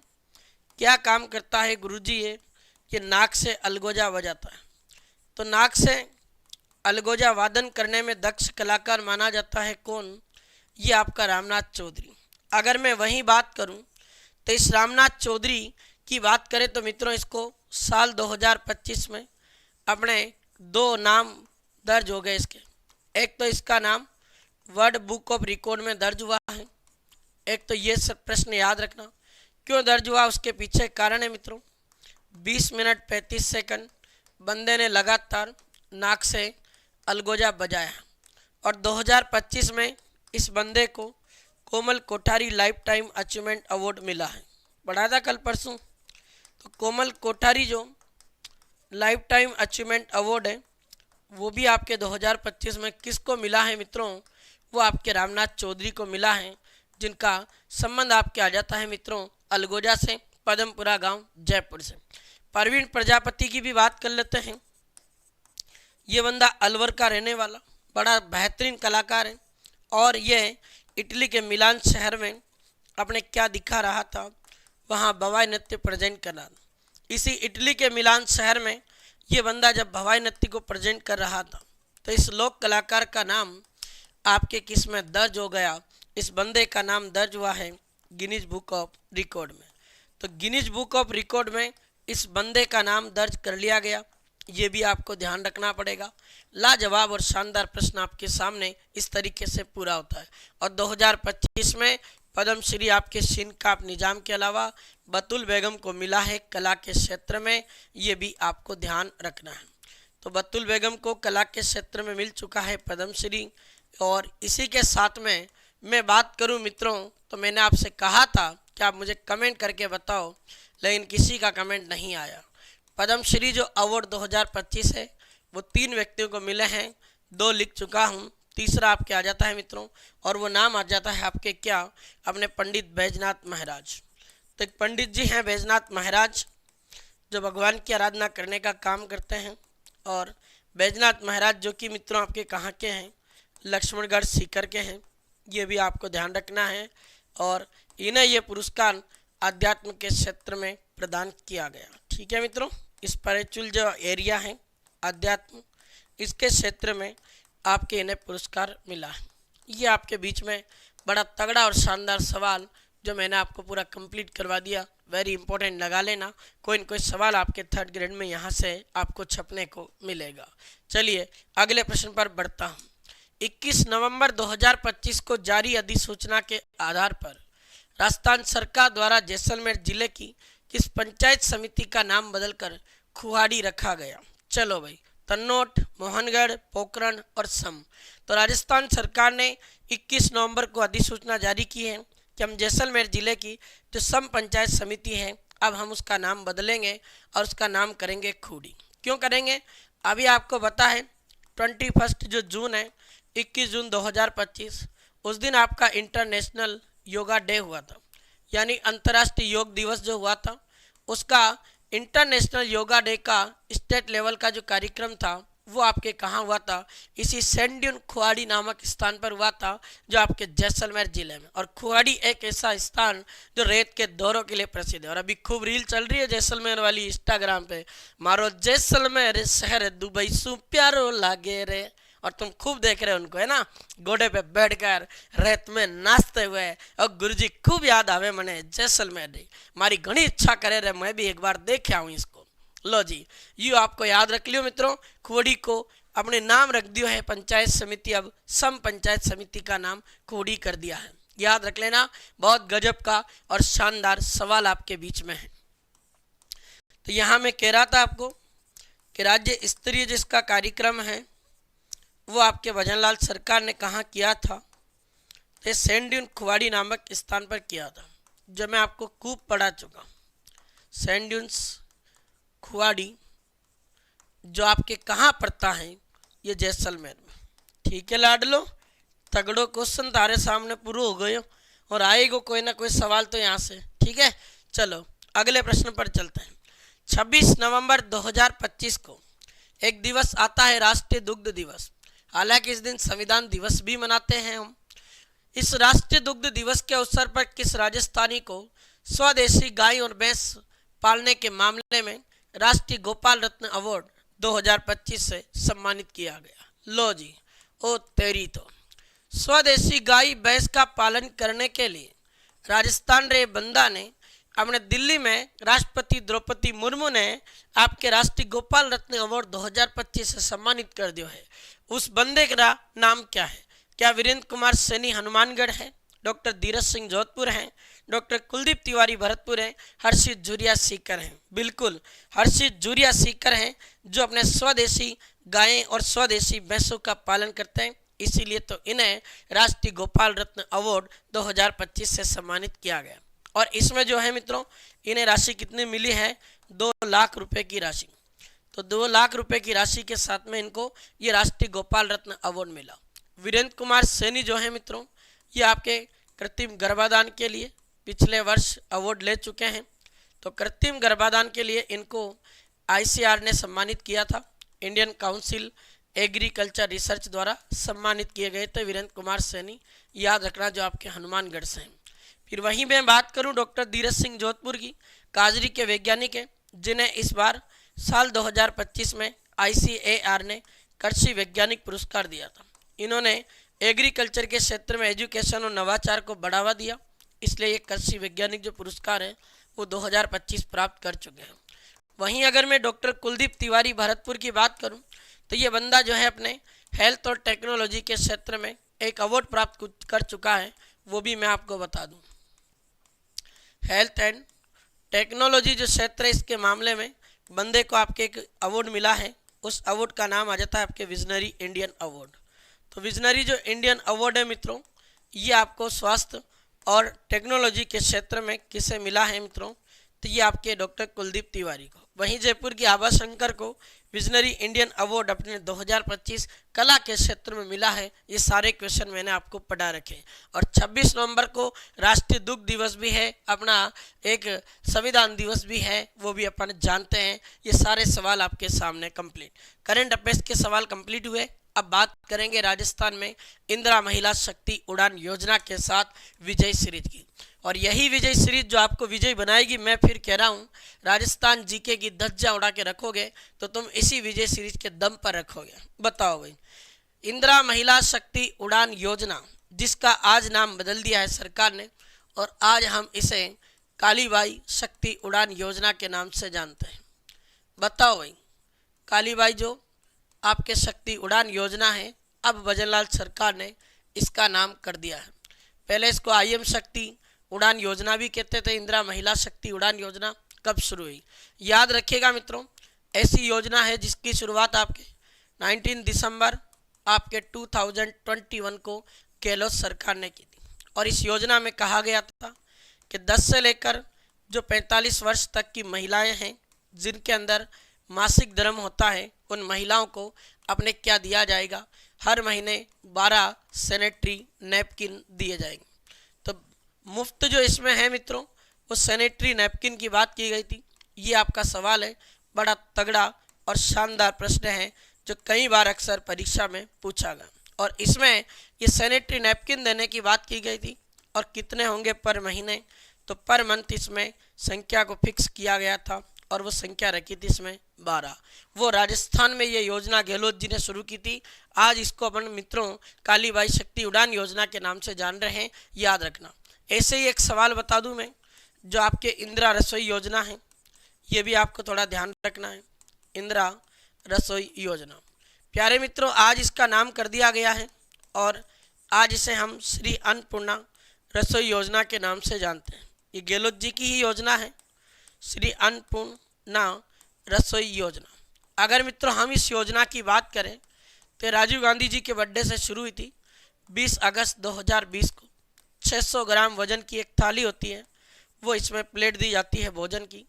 क्या काम करता है गुरुजी ये नाक से अलगोजा बजाता है। तो नाक से अलगोजा वादन करने में दक्ष कलाकार माना जाता है कौन, ये आपका रामनाथ चौधरी। अगर मैं वही बात करूं तो इस रामनाथ चौधरी की बात करें तो मित्रों इसको साल 2025 में अपने 2 नाम दर्ज हो गए इसके। एक तो इसका नाम वर्ल्ड बुक ऑफ रिकॉर्ड में दर्ज हुआ है। एक तो ये सब प्रश्न याद रखना क्यों दर्ज हुआ, उसके पीछे कारण है मित्रों। 20 मिनट 35 सेकंड बंदे ने लगातार नाक से अलगोजा बजाया और 2025 में इस बंदे को Komal Kothari lifetime achievement award मिला है। पढ़ा था कल परसों। तो कोमल कोठारी जो लाइफ टाइम अचीवमेंट अवार्ड है वो भी आपके 2025 में किसको मिला है मित्रों, वो आपके रामनाथ चौधरी को मिला है, जिनका संबंध आपके आ जाता है मित्रों अलगोजा से, पदमपुरा गांव जयपुर से। परवीन प्रजापति की भी बात कर लेते हैं। ये बंदा अलवर का रहने वाला बड़ा बेहतरीन कलाकार है और ये इटली के मिलान शहर में अपने क्या दिखा रहा था, वहाँ भवाई नृत्य प्रेजेंट कर रहा था। इसी इटली के मिलान शहर में ये बंदा जब भवाई नृत्य को प्रेजेंट कर रहा था तो इस लोक कलाकार का नाम आपके किस में दर्ज हो गया, इस बंदे का नाम दर्ज हुआ है गिनीज बुक ऑफ रिकॉर्ड में। तो गिनीज बुक ऑफ रिकॉर्ड में इस बंदे का नाम दर्ज कर लिया गया, ये भी आपको ध्यान रखना पड़ेगा। लाजवाब और शानदार प्रश्न आपके सामने इस तरीके से पूरा होता है। और 2025 में पद्मश्री आपके सीन काप निजाम के अलावा बतुल बेगम को मिला है कला के क्षेत्र में, ये भी आपको ध्यान रखना है। तो बतुल बेगम को कला के क्षेत्र में मिल चुका है पद्मश्री। और इसी के साथ में मैं बात करूं मित्रों तो मैंने आपसे कहा था कि आप मुझे कमेंट करके बताओ, लेकिन किसी का कमेंट नहीं आया। पद्मश्री जो अवार्ड 2025 है वो 3 व्यक्तियों को मिले हैं, 2 लिख चुका हूँ, तीसरा आपके आ जाता है मित्रों और वो नाम आ जाता है आपके क्या, अपने पंडित बैजनाथ महाराज। तो एक पंडित जी हैं बैजनाथ महाराज जो भगवान की आराधना करने का काम करते हैं। और बैजनाथ महाराज जो कि मित्रों आपके कहाँ के हैं, लक्ष्मणगढ़ सीकर के हैं, ये भी आपको ध्यान रखना है। और इन्हें ये पुरस्कार आध्यात्म के क्षेत्र में प्रदान किया गया। ठीक है मित्रों, स्पिरिचुअल जो एरिया है अध्यात्म, इसके क्षेत्र में आपके इन्हें पुरस्कार मिला है। ये आपके बीच में बड़ा तगड़ा और शानदार सवाल जो मैंने आपको पूरा कंप्लीट करवा दिया, वेरी इंपॉर्टेंट लगा लेना। कोई न कोई सवाल आपके 3rd ग्रेड में यहाँ से आपको छपने को मिलेगा। चलिए अगले प्रश्न पर बढ़ता हूँ। 21 नवंबर 2025 को जारी अधिसूचना के आधार पर राजस्थान सरकार द्वारा जैसलमेर जिले की किस पंचायत समिति का नाम बदलकर खुहाड़ी रखा गया। चलो भाई, तन्नोट, मोहनगढ़, पोखरण और सम। तो राजस्थान सरकार ने 21 नवंबर को अधिसूचना जारी की है कि हम जैसलमेर जिले की जो सम पंचायत समिति है अब हम उसका नाम बदलेंगे और उसका नाम करेंगे खूड़ी। क्यों करेंगे अभी आपको पता है। 21 जो जून है, 21 जून 2025 उस दिन आपका इंटरनेशनल योगा डे हुआ था, यानी अंतर्राष्ट्रीय योग दिवस जो हुआ था उसका इंटरनेशनल योगा डे का स्टेट लेवल का जो कार्यक्रम था वो आपके कहाँ हुआ था, इसी सैंड्यून खुहाड़ी नामक स्थान पर हुआ था जो आपके जैसलमेर जिले में। और खुहाड़ी एक ऐसा स्थान जो रेत के दौरों के लिए प्रसिद्ध है। और अभी खूब रील चल रही है जैसलमेर वाली इंस्टाग्राम पे, मारो जैसलमेर शहर दुबई सु प्यारो लागे रे। और तुम खूब देख रहे हो उनको, है ना, घोड़े पे बैठकर रेत में नाचते हुए। और गुरुजी खूब याद आवे मने जैसलमेर, मारी घनी इच्छा करे रे मैं भी एक बार देख आऊँ इसको। लो जी, यू आपको याद रख लियो मित्रों, खुहाड़ी को अपने नाम रख दियो है पंचायत समिति, अब सम पंचायत समिति का नाम कोडी कर दिया है। याद रख लेना, बहुत गजब का और शानदार सवाल आपके बीच में है। तो यहाँ मैं कह रहा था आपको कि राज्य स्तरीय जिसका कार्यक्रम है वो आपके भजनलाल सरकार ने कहाँ किया था, तो सैंड ड्यून खुवाड़ी नामक स्थान पर किया था, जो मैं आपको खूब पढ़ा चुका। सैंड ड्यून्स खुवाड़ी जो आपके कहाँ पड़ता है, ये जैसलमेर में। ठीक है लाडलो, तगड़ो क्वेश्चन तारे सामने पूरा हो गए और आएगा कोई ना कोई सवाल तो यहाँ से। ठीक है, चलो अगले प्रश्न पर चलते हैं। 26 नवंबर 2025 को एक दिवस आता है, राष्ट्रीय दुग्ध दिवस। हालांकि इस दिन संविधान दिवस भी मनाते हैं हम। इस राष्ट्रीय दुग्ध दिवस के अवसर पर किस राजस्थानी को स्वदेशी गाय और भैंस पालने के मामले में राष्ट्रीय गोपाल रत्न अवार्ड 2025 से सम्मानित किया गया? लो जी, ओ तेरी तो। स्वदेशी गाय भैंस का पालन करने के लिए राजस्थान रे बंदा ने अपने दिल्ली में राष्ट्रपति द्रौपदी मुर्मू ने आपके राष्ट्रीय गोपाल रत्न अवार्ड 2025 से सम्मानित कर दिया है। उस बंदे का नाम क्या है? क्या वीरेंद्र कुमार सैनी हनुमानगढ़ है, डॉक्टर धीरज सिंह जोधपुर हैं, डॉक्टर कुलदीप तिवारी भरतपुर हैं, हर्षित जूरिया सीकर हैं? बिल्कुल हर्षित जूरिया सीकर हैं, जो अपने स्वदेशी गायें और स्वदेशी भैंसों का पालन करते हैं। इसीलिए तो इन्हें राष्ट्रीय गोपाल रत्न अवार्ड 2025 से सम्मानित किया गया। और इसमें जो है मित्रों, इन्हें राशि कितनी मिली है? 2 लाख रुपए की राशि। तो 2 लाख रुपए की राशि के साथ में इनको ये राष्ट्रीय गोपाल रत्न अवार्ड मिला। वीरेंद्र कुमार सैनी जो है मित्रों, ये आपके कृत्रिम गर्भाधान के लिए पिछले वर्ष अवार्ड ले चुके हैं। तो कृत्रिम गर्भाधान के लिए इनको ICR ने सम्मानित किया था, इंडियन काउंसिल एग्रीकल्चर रिसर्च द्वारा सम्मानित किए गए थे वीरेंद्र कुमार सैनी। याद रखना, जो आपके हनुमानगढ़ से हैं। फिर वहीं मैं बात करूं डॉक्टर धीरज सिंह जोधपुर की, काजरी के वैज्ञानिक हैं, जिन्हें इस बार साल 2025 में ICAR ने कृषि वैज्ञानिक पुरस्कार दिया था। इन्होंने एग्रीकल्चर के क्षेत्र में एजुकेशन और नवाचार को बढ़ावा दिया, इसलिए ये कृषि वैज्ञानिक जो पुरस्कार है वो 2025 प्राप्त कर चुके हैं। वहीं अगर मैं डॉक्टर कुलदीप तिवारी भरतपुर की बात करूं, तो ये बंदा जो है अपने हेल्थ और टेक्नोलॉजी के क्षेत्र में एक अवार्ड प्राप्त कर चुका है, वो भी मैं आपको बता दूं। हेल्थ एंड टेक्नोलॉजी जो क्षेत्र है, इसके मामले में बंदे को आपके एक अवार्ड मिला है। उस अवार्ड का नाम आ जाता है आपके विजनरी इंडियन अवार्ड। तो विजनरी जो इंडियन अवार्ड है मित्रों, ये आपको स्वास्थ्य और टेक्नोलॉजी के क्षेत्र में किसे मिला है मित्रों? तो ये आपके डॉक्टर कुलदीप तिवारी को। वहीं जयपुर की आभा शंकर को विजनरी इंडियन अवार्ड अपने 2025 कला के क्षेत्र में मिला है। ये सारे क्वेश्चन मैंने आपको पढ़ा रखे। और 26 नवंबर को राष्ट्रीय दुग्ध दिवस भी है, अपना एक संविधान दिवस भी है, वो भी अपन जानते हैं। ये सारे सवाल आपके सामने कंप्लीट, करंट अफेयर्स के सवाल कंप्लीट हुए। अब बात करेंगे राजस्थान में इंदिरा महिला शक्ति उड़ान योजना के साथ विजय सीरीज की। और यही विजय सीरीज जो आपको विजय बनाएगी, मैं फिर कह रहा हूँ, राजस्थान जीके की धज्जा उड़ा के रखोगे तो तुम इसी विजय सीरीज के दम पर रखोगे। बताओ भाई, इंदिरा महिला शक्ति उड़ान योजना, जिसका आज नाम बदल दिया है सरकार ने, और आज हम इसे कालीबाई शक्ति उड़ान योजना के नाम से जानते हैं। बताओ भाई, कालीबाई जो आपके शक्ति उड़ान योजना है, अब भजनलाल सरकार ने इसका नाम कर दिया है। पहले इसको IM शक्ति उड़ान योजना भी कहते थे। इंदिरा महिला शक्ति उड़ान योजना कब शुरू हुई? याद रखिएगा मित्रों, ऐसी योजना है जिसकी शुरुआत आपके 19 दिसंबर आपके 2021 को गहलोत सरकार ने की थी। और इस योजना में कहा गया था कि 10 से लेकर जो 45 वर्ष तक की महिलाएं हैं, जिनके अंदर मासिक धर्म होता है, उन महिलाओं को अपने क्या दिया जाएगा? हर महीने 12 सैनिटरी नैपकिन दिए जाएंगे। तो मुफ्त जो इसमें है मित्रों, वो सैनिटरी नैपकिन की बात की गई थी। ये आपका सवाल है, बड़ा तगड़ा और शानदार प्रश्न है, जो कई बार अक्सर परीक्षा में पूछा गया। और इसमें ये सैनिटरी नैपकिन देने की बात की गई थी। और कितने होंगे पर महीने? तो पर मंथ इसमें संख्या को फिक्स किया गया था, और वो संख्या रखी थी इसमें 12। वो राजस्थान में ये योजना गहलोत जी ने शुरू की थी। आज इसको अपन मित्रों कालीबाई शक्ति उड़ान योजना के नाम से जान रहे हैं, याद रखना। ऐसे ही एक सवाल बता दूं मैं, जो आपके इंदिरा रसोई योजना है, ये भी आपको थोड़ा ध्यान रखना है। इंदिरा रसोई योजना, प्यारे मित्रों, आज इसका नाम कर दिया गया है और आज इसे हम श्री अन्नपूर्णा रसोई योजना के नाम से जानते हैं। ये गहलोत जी की ही योजना है, श्री अन्नपूर्णा रसोई योजना। अगर मित्रों हम इस योजना की बात करें तो राजीव गांधी जी के बर्थडे से शुरू हुई थी। 20 अगस्त 2020 को 600 ग्राम वजन की एक थाली होती है, वो इसमें प्लेट दी जाती है भोजन की,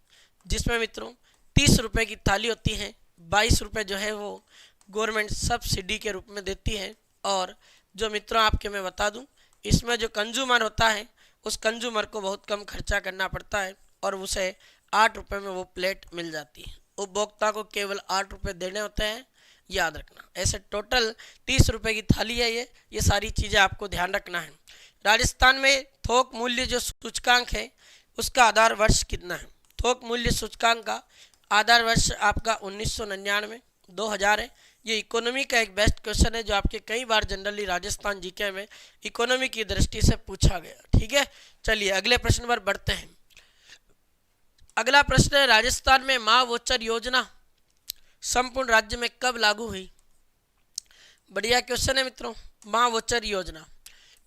जिसमें मित्रों 30 रुपये की थाली होती है। 22 रुपये जो है वो गवर्नमेंट सब्सिडी के रूप में देती है। और जो मित्रों आपके मैं बता दूं, इसमें जो कंज्यूमर होता है उस कंज्यूमर को बहुत कम खर्चा करना पड़ता है और उसे 8 रुपये में वो प्लेट मिल जाती है। उपभोक्ता को केवल 8 रुपये देने होते हैं, याद रखना। ऐसे टोटल 30 रुपये की थाली है ये सारी चीज़ें आपको ध्यान रखना है। राजस्थान में थोक मूल्य जो सूचकांक है उसका आधार वर्ष कितना है? थोक मूल्य सूचकांक का आधार वर्ष आपका 1999 2000 है। ये इकोनॉमी का एक बेस्ट क्वेश्चन है जो आपके कई बार जनरली राजस्थान जीके में इकोनॉमी की दृष्टि से पूछा गया। ठीक है, चलिए अगले प्रश्न पर बढ़ते हैं। अगला प्रश्न है, राजस्थान में माँ वोचर योजना संपूर्ण राज्य में कब लागू हुई? बढ़िया क्वेश्चन है मित्रों, माँ वोचर योजना।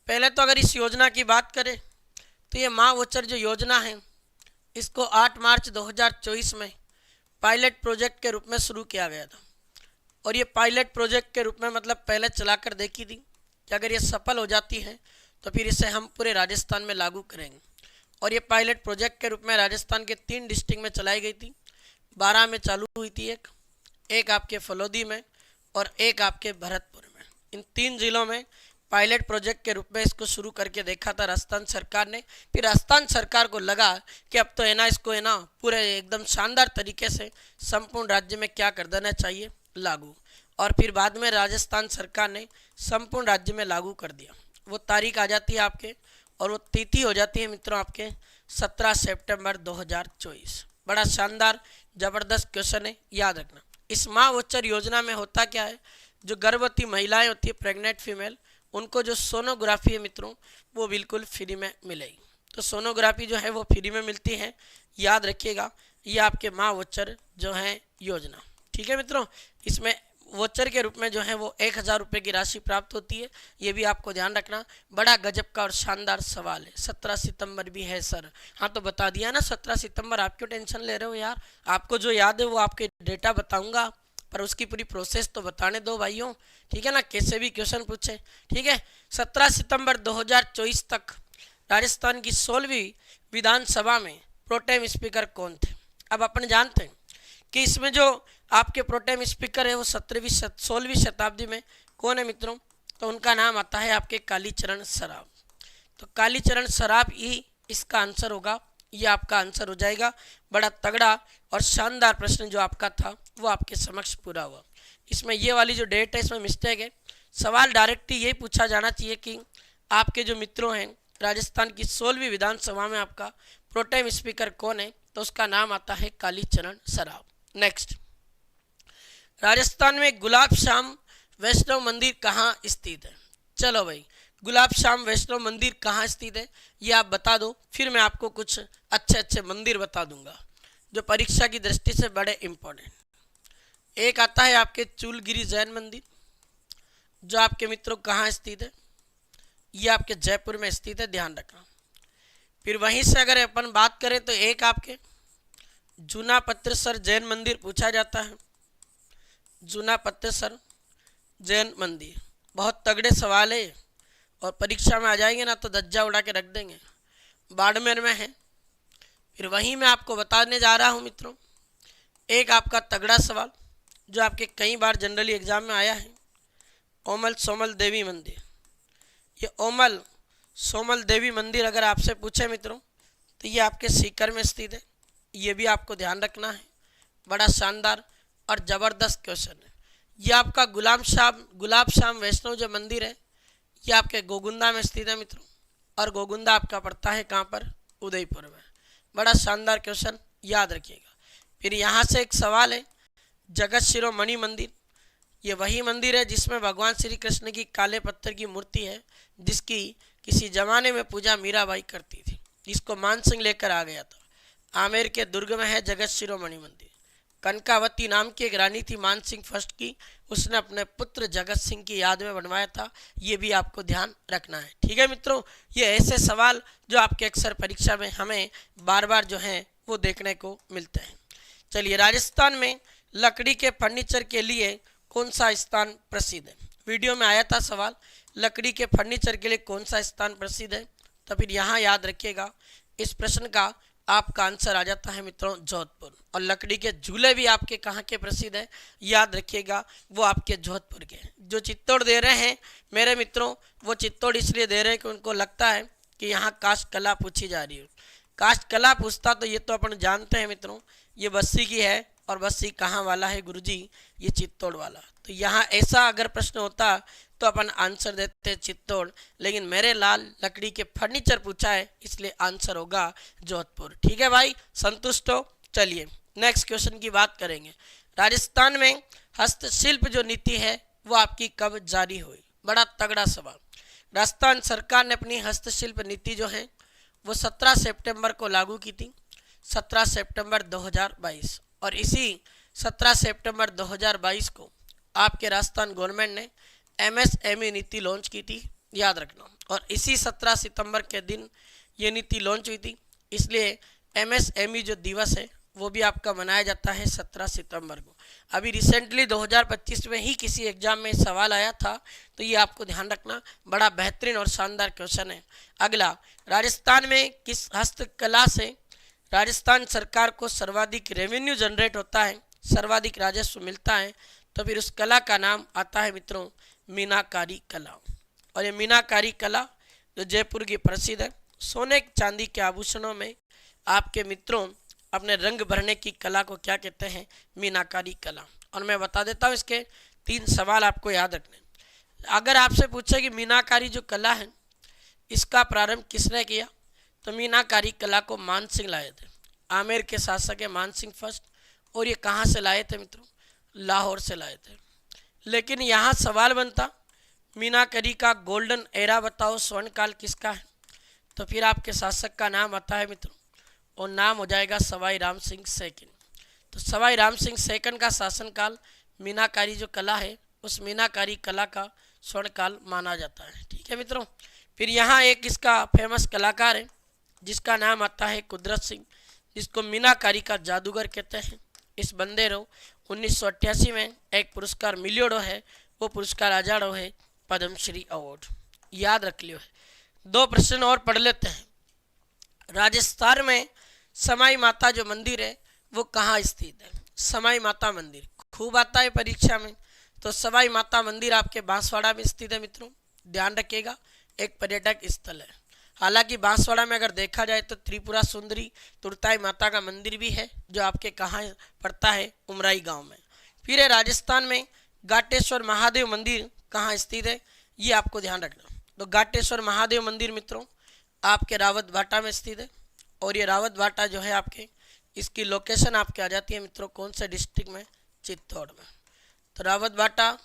पहले तो अगर इस योजना की बात करें तो ये माँ वोचर जो योजना है इसको 8 मार्च 2024 में पायलट प्रोजेक्ट के रूप में शुरू किया गया था। और ये पायलट प्रोजेक्ट के रूप में मतलब पहले चलाकर देखी थी कि अगर ये सफल हो जाती है तो फिर इसे हम पूरे राजस्थान में लागू करेंगे। और ये पायलट प्रोजेक्ट के रूप में राजस्थान के 3 डिस्ट्रिक्ट में चलाई गई थी। 12 में चालू हुई थी, एक आपके फलोदी में और एक आपके भरतपुर में। इन 3 जिलों में पायलट प्रोजेक्ट के रूप में इसको शुरू करके देखा था राजस्थान सरकार ने। फिर राजस्थान सरकार को लगा कि अब तो है ना, इसको है ना पूरे एकदम शानदार तरीके से संपूर्ण राज्य में क्या कर देना चाहिए, लागू। और फिर बाद में राजस्थान सरकार ने संपूर्ण राज्य में लागू कर दिया। वो तारीख आ जाती है आपके और वो तिथि हो जाती है मित्रों आपके 17 सितंबर 2024। बड़ा शानदार जबरदस्त क्वेश्चन है, याद रखना। इस माँ वोचर योजना में होता क्या है, जो गर्भवती महिलाएं होती है, प्रेग्नेंट फीमेल, उनको जो सोनोग्राफी है मित्रों वो बिल्कुल फ्री में मिलेगी। तो सोनोग्राफी जो है वो फ्री में मिलती है, याद रखिएगा। ये आपके माँ वोचर जो है योजना। ठीक है मित्रों, इसमें वोचर के रूप में जो है वो 1000 रुपये की राशि प्राप्त होती है। ये भी आपको ध्यान रखना। बड़ा गजब का और शानदार सवाल है। 17 सितंबर भी है सर। हाँ तो बता दिया ना 17 सितंबर। आप क्यों टेंशन ले रहे हो यार? आपको जो याद है वो आपके डेटा बताऊंगा, पर उसकी पूरी प्रोसेस तो बताने दो भाइयों। ठीक है ना, कैसे भी क्वेश्चन पूछे। ठीक है, 17 सितंबर 2024 तक राजस्थान की 16वीं विधानसभा में प्रोटेम स्पीकर कौन थे? अब अपन जानते हैं कि इसमें जो आपके प्रोटेम स्पीकर है वो 16वीं शताब्दी में कौन है मित्रों? तो उनका नाम आता है आपके कालीचरण सराफ। तो कालीचरण सराफ ही इसका आंसर होगा। ये आपका आंसर हो जाएगा। बड़ा तगड़ा और शानदार प्रश्न जो आपका था वो आपके समक्ष पूरा हुआ। इसमें ये वाली जो डेट है इसमें मिस्टेक है। सवाल डायरेक्ट ही यही पूछा जाना चाहिए कि आपके जो मित्रों हैं राजस्थान की 16वीं विधानसभा में आपका प्रोटेम स्पीकर कौन है? तो उसका नाम आता है कालीचरण सराफ। नेक्स्ट, राजस्थान में गुलाब श्याम वैष्णव मंदिर कहाँ स्थित है? चलो भाई, गुलाब श्याम वैष्णव मंदिर कहाँ स्थित है ये आप बता दो, फिर मैं आपको कुछ अच्छे अच्छे मंदिर बता दूंगा जो परीक्षा की दृष्टि से बड़े इंपॉर्टेंट। एक आता है आपके चूलगिरी जैन मंदिर, जो आपके मित्रों कहाँ स्थित है? ये आपके जयपुर में स्थित है, ध्यान रखना। फिर वहीं से अगर अपन बात करें तो एक आपके जूना पत्रेसर जैन मंदिर पूछा जाता है। जूना पत्रेसर जैन मंदिर बहुत तगड़े सवाल है और परीक्षा में आ जाएंगे ना तो धज्जा उड़ा के रख देंगे। बाड़मेर में है। फिर वहीं मैं आपको बताने जा रहा हूँ मित्रों एक आपका तगड़ा सवाल जो आपके कई बार जनरली एग्जाम में आया है, ओमल सोमल देवी मंदिर। ये ओमल सोमल देवी मंदिर अगर आपसे पूछे मित्रों तो ये आपके सीकर में स्थित है। ये भी आपको ध्यान रखना है। बड़ा शानदार और ज़बरदस्त क्वेश्चन है। ये आपका गुलाब श्याम वैष्णव जो मंदिर है ये आपके गोगुंदा में स्थित है मित्रों। और गोगुंदा आपका पड़ता है कहाँ पर? उदयपुर में। बड़ा शानदार क्वेश्चन, याद रखिएगा। फिर यहाँ से एक सवाल है, जगत शिरोमणि मंदिर। ये वही मंदिर है जिसमें भगवान श्री कृष्ण की काले पत्थर की मूर्ति है, जिसकी किसी जमाने में पूजा मीराबाई करती थी, जिसको मान सिंह लेकर आ गया था। आमेर के दुर्ग में है जगत शिरोमणि मंदिर। कनकावती नाम की एक रानी थी मान सिंह फर्स्ट की, उसने अपने पुत्र जगत सिंह की याद में बनवाया था। ये भी आपको ध्यान रखना है। ठीक है मित्रों, ये ऐसे सवाल जो आपके अक्सर परीक्षा में हमें बार बार जो है वो देखने को मिलते हैं। चलिए, राजस्थान में लकड़ी के फर्नीचर के लिए कौन सा स्थान प्रसिद्ध है? वीडियो में आया था सवाल, लकड़ी के फर्नीचर के लिए कौन सा स्थान प्रसिद्ध है? तो फिर यहाँ याद रखिएगा, इस प्रश्न का आपका आंसर आ जाता है मित्रों जोधपुर। और लकड़ी के झूले भी आपके कहाँ के प्रसिद्ध है? याद रखिएगा, वो आपके जोधपुर के। जो चित्तौड़ दे रहे हैं मेरे मित्रों, वो चित्तौड़ इसलिए दे रहे हैं कि उनको लगता है कि यहाँ काष्ठ कला पूछी जा रही है। काष्ठ कला पूछता तो ये तो अपन जानते हैं मित्रों, ये बस्सी की है। और बस्सी कहाँ वाला है गुरुजी? ये चित्तौड़ वाला। तो यहाँ ऐसा अगर प्रश्न होता तो अपन आंसर देते चित्तौड़, लेकिन मेरे लाल लकड़ी के फर्नीचर पूछा है इसलिए आंसर होगा जोधपुर। ठीक है भाई, संतुष्ट हो? चलिए नेक्स्ट क्वेश्चन की बात करेंगे। राजस्थान में हस्तशिल्प जो नीति है वो आपकी कब जारी हुई? बड़ा तगड़ा सवाल। राजस्थान सरकार ने अपनी हस्तशिल्प नीति जो है वो 17 सितंबर को लागू की थी, 17 सितंबर 2022। और इसी 17 सितंबर 2022 को आपके राजस्थान गवर्नमेंट ने MSME नीति लॉन्च की थी, याद रखना। और इसी 17 सितंबर के दिन ये नीति लॉन्च हुई थी, इसलिए MSME जो दिवस है वो भी आपका मनाया जाता है 17 सितंबर को। अभी रिसेंटली 2025 में ही किसी एग्जाम में सवाल आया था, तो ये आपको ध्यान रखना, बड़ा बेहतरीन और शानदार क्वेश्चन है। अगला, राजस्थान में किस हस्तकला से राजस्थान सरकार को सर्वाधिक रेवेन्यू जनरेट होता है, सर्वाधिक राजस्व मिलता है? तो फिर उस कला का नाम आता है मित्रों मीनाकारी कला। और ये मीनाकारी कला जो जयपुर की प्रसिद्ध है, सोने चांदी के आभूषणों में आपके मित्रों अपने रंग भरने की कला को क्या कहते हैं? मीनाकारी कला। और मैं बता देता हूँ, इसके 3 सवाल आपको याद रखने। अगर आपसे पूछे कि मीनाकारी जो कला है इसका प्रारंभ किसने किया, तो मीनाकारी कला को मान सिंह लाए थे। आमेर के शासक है मान सिंह फर्स्ट। और ये कहाँ से लाए थे मित्रों? लाहौर से लाए थे। लेकिन यहाँ सवाल बनता, मीनाकारी का गोल्डन एरा बताओ, स्वर्णकाल किसका है? तो फिर आपके शासक का नाम आता है मित्रों, और नाम हो जाएगा सवाई राम सिंह सेकंड। तो सवाई राम सिंह सेकंड का शासनकाल मीनाकारी जो कला है उस मीनाकारी कला का स्वर्णकाल माना जाता है। ठीक है मित्रों, फिर यहाँ एक इसका फेमस कलाकार है जिसका नाम आता है कुदरत सिंह, जिसको मीनाकारी का जादूगर कहते हैं। इस बंदे रो 1988 में एक पुरस्कार मिलियोड़ो है, वो पुरस्कार आ जाड़ो है पद्मश्री अवार्ड। याद रख लियो है। 2 प्रश्न और पढ़ लेते हैं। राजस्थान में समाई माता जो मंदिर है वो कहाँ स्थित है? समाई माता मंदिर खूब आता है परीक्षा में। तो समाई माता मंदिर आपके बांसवाड़ा में स्थित है मित्रों, ध्यान रखिएगा, एक पर्यटक स्थल है। हालांकि बांसवाड़ा में अगर देखा जाए तो त्रिपुरा सुंदरी तुरताई माता का मंदिर भी है जो आपके कहाँ पड़ता है? उमराई गांव में। फिर है राजस्थान में घाटेश्वर महादेव मंदिर कहाँ स्थित है? ये आपको ध्यान रखना। तो घाटेश्वर महादेव मंदिर मित्रों आपके रावत भाटा में स्थित है। और ये रावत भाटा जो है आपके, इसकी लोकेशन आपके आ जाती है मित्रों कौन से डिस्ट्रिक्ट में? चित्तौड़ में। तो रावत भाटा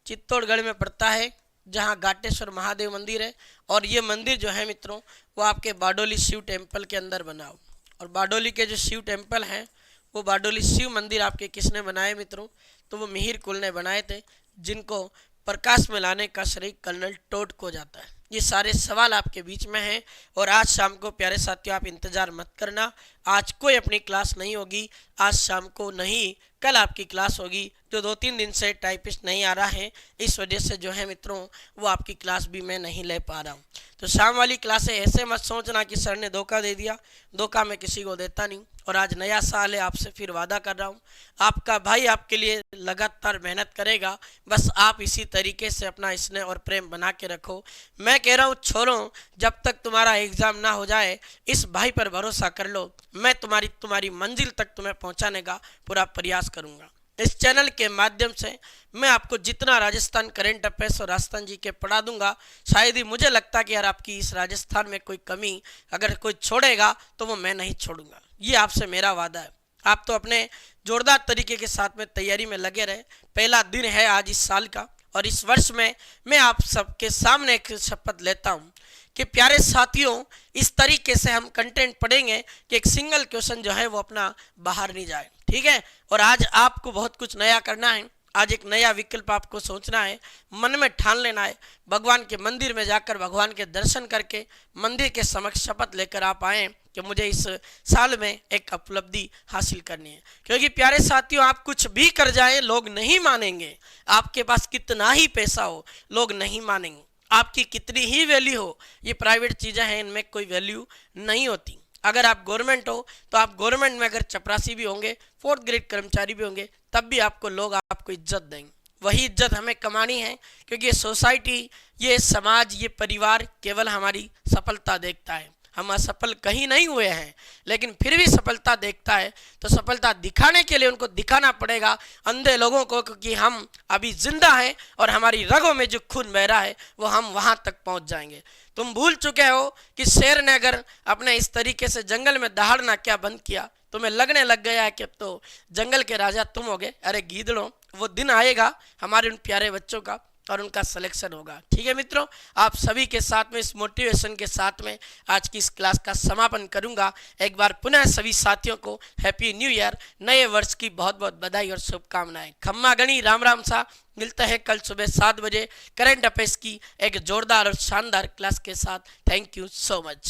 चित्तौड़गढ़ में पड़ता है जहाँ घाटेश्वर महादेव मंदिर है। और ये मंदिर जो है मित्रों वो आपके बाडोली शिव टेम्पल के अंदर बना हो। और बाडोली के जो शिव टेम्पल हैं वो बाडोली शिव मंदिर आपके किसने बनाए मित्रों? तो वो मिहिर कुल ने बनाए थे, जिनको प्रकाश में लाने का श्रेय कर्नल टोड को जाता है। ये सारे सवाल आपके बीच में हैं। और आज शाम को प्यारे साथियों आप इंतज़ार मत करना, आज कोई अपनी क्लास नहीं होगी। आज शाम को नहीं, कल आपकी क्लास होगी। जो 2-3 दिन से टाइपिस्ट नहीं आ रहा है, इस वजह से जो है मित्रों वो आपकी क्लास भी मैं नहीं ले पा रहा हूँ। तो शाम वाली क्लासें ऐसे मत सोचना कि सर ने धोखा दे दिया, धोखा मैं किसी को देता नहीं। और आज नया साल है, आपसे फिर वादा कर रहा हूँ, आपका भाई आपके लिए लगातार मेहनत करेगा। बस आप इसी तरीके से अपना स्नेह और प्रेम बना के रखो। मैं कह रहा हूँ छोड़ो, जब तक तुम्हारा एग्ज़ाम ना हो जाए इस भाई पर भरोसा कर लो। मैं तुम्हारी मंजिल तक तुम्हें पहुँचाने का पूरा प्रयास करूँगा। इस चैनल के माध्यम से मैं आपको जितना राजस्थान करंट अफेयर्स और राजस्थान जी के पढ़ा दूंगा, शायद ही मुझे लगता कि यार आपकी इस राजस्थान में कोई कमी अगर कोई छोड़ेगा तो वो मैं नहीं छोड़ूंगा। ये आपसे मेरा वादा है। आप तो अपने जोरदार तरीके के साथ में तैयारी में लगे रहे। पहला दिन है आज इस साल का, और इस वर्ष में मैं आप सबके सामने एक शपथ लेता हूँ कि प्यारे साथियों इस तरीके से हम कंटेंट पढ़ेंगे कि एक सिंगल क्वेश्चन जो है वो अपना बाहर नहीं जाए। ठीक ठीक है। और आज आपको बहुत कुछ नया करना है, आज एक नया विकल्प आपको सोचना है, मन में ठान लेना है, भगवान के मंदिर में जाकर भगवान के दर्शन करके मंदिर के समक्ष शपथ लेकर आप आए कि मुझे इस साल में एक उपलब्धि हासिल करनी है। क्योंकि प्यारे साथियों, आप कुछ भी कर जाएं लोग नहीं मानेंगे, आपके पास कितना ही पैसा हो लोग नहीं मानेंगे, आपकी कितनी ही वैल्यू हो, ये प्राइवेट चीज़ें हैं, इनमें कोई वैल्यू नहीं होती। अगर आप गवर्नमेंट हो तो आप गवर्नमेंट में अगर चपरासी भी होंगे, 4th ग्रेड कर्मचारी भी होंगे, तब भी आपको लोग आपको इज्जत देंगे। वही इज्जत हमें कमानी है, क्योंकि ये सोसाइटी, ये समाज, ये परिवार केवल हमारी सफलता देखता है। हम असफल कहीं नहीं हुए हैं, लेकिन फिर भी सफलता देखता है। तो सफलता दिखाने के लिए उनको दिखाना पड़ेगा अंधे लोगों को, क्योंकि हम अभी जिंदा हैं और हमारी रगों में जो खून बह रहा है वो हम वहां तक पहुंच जाएंगे। तुम भूल चुके हो कि शेर ने अगर अपने इस तरीके से जंगल में दहाड़ना क्या बंद किया, तुम्हें लगने लग गया है कि अब तो जंगल के राजा तुम होगे। अरे गीदड़ों, वो दिन आएगा हमारे उन प्यारे बच्चों का और उनका सिलेक्शन होगा। ठीक है मित्रों, आप सभी के साथ में, इस मोटिवेशन के साथ में आज की इस क्लास का समापन करूंगा। एक बार पुनः सभी साथियों को हैप्पी न्यू ईयर, नए वर्ष की बहुत बहुत बधाई और शुभकामनाएं। खम्मा गणी, राम राम सा। मिलते हैं कल सुबह 7 बजे करंट अफेयर्स की एक जोरदार और शानदार क्लास के साथ। Thank you so much.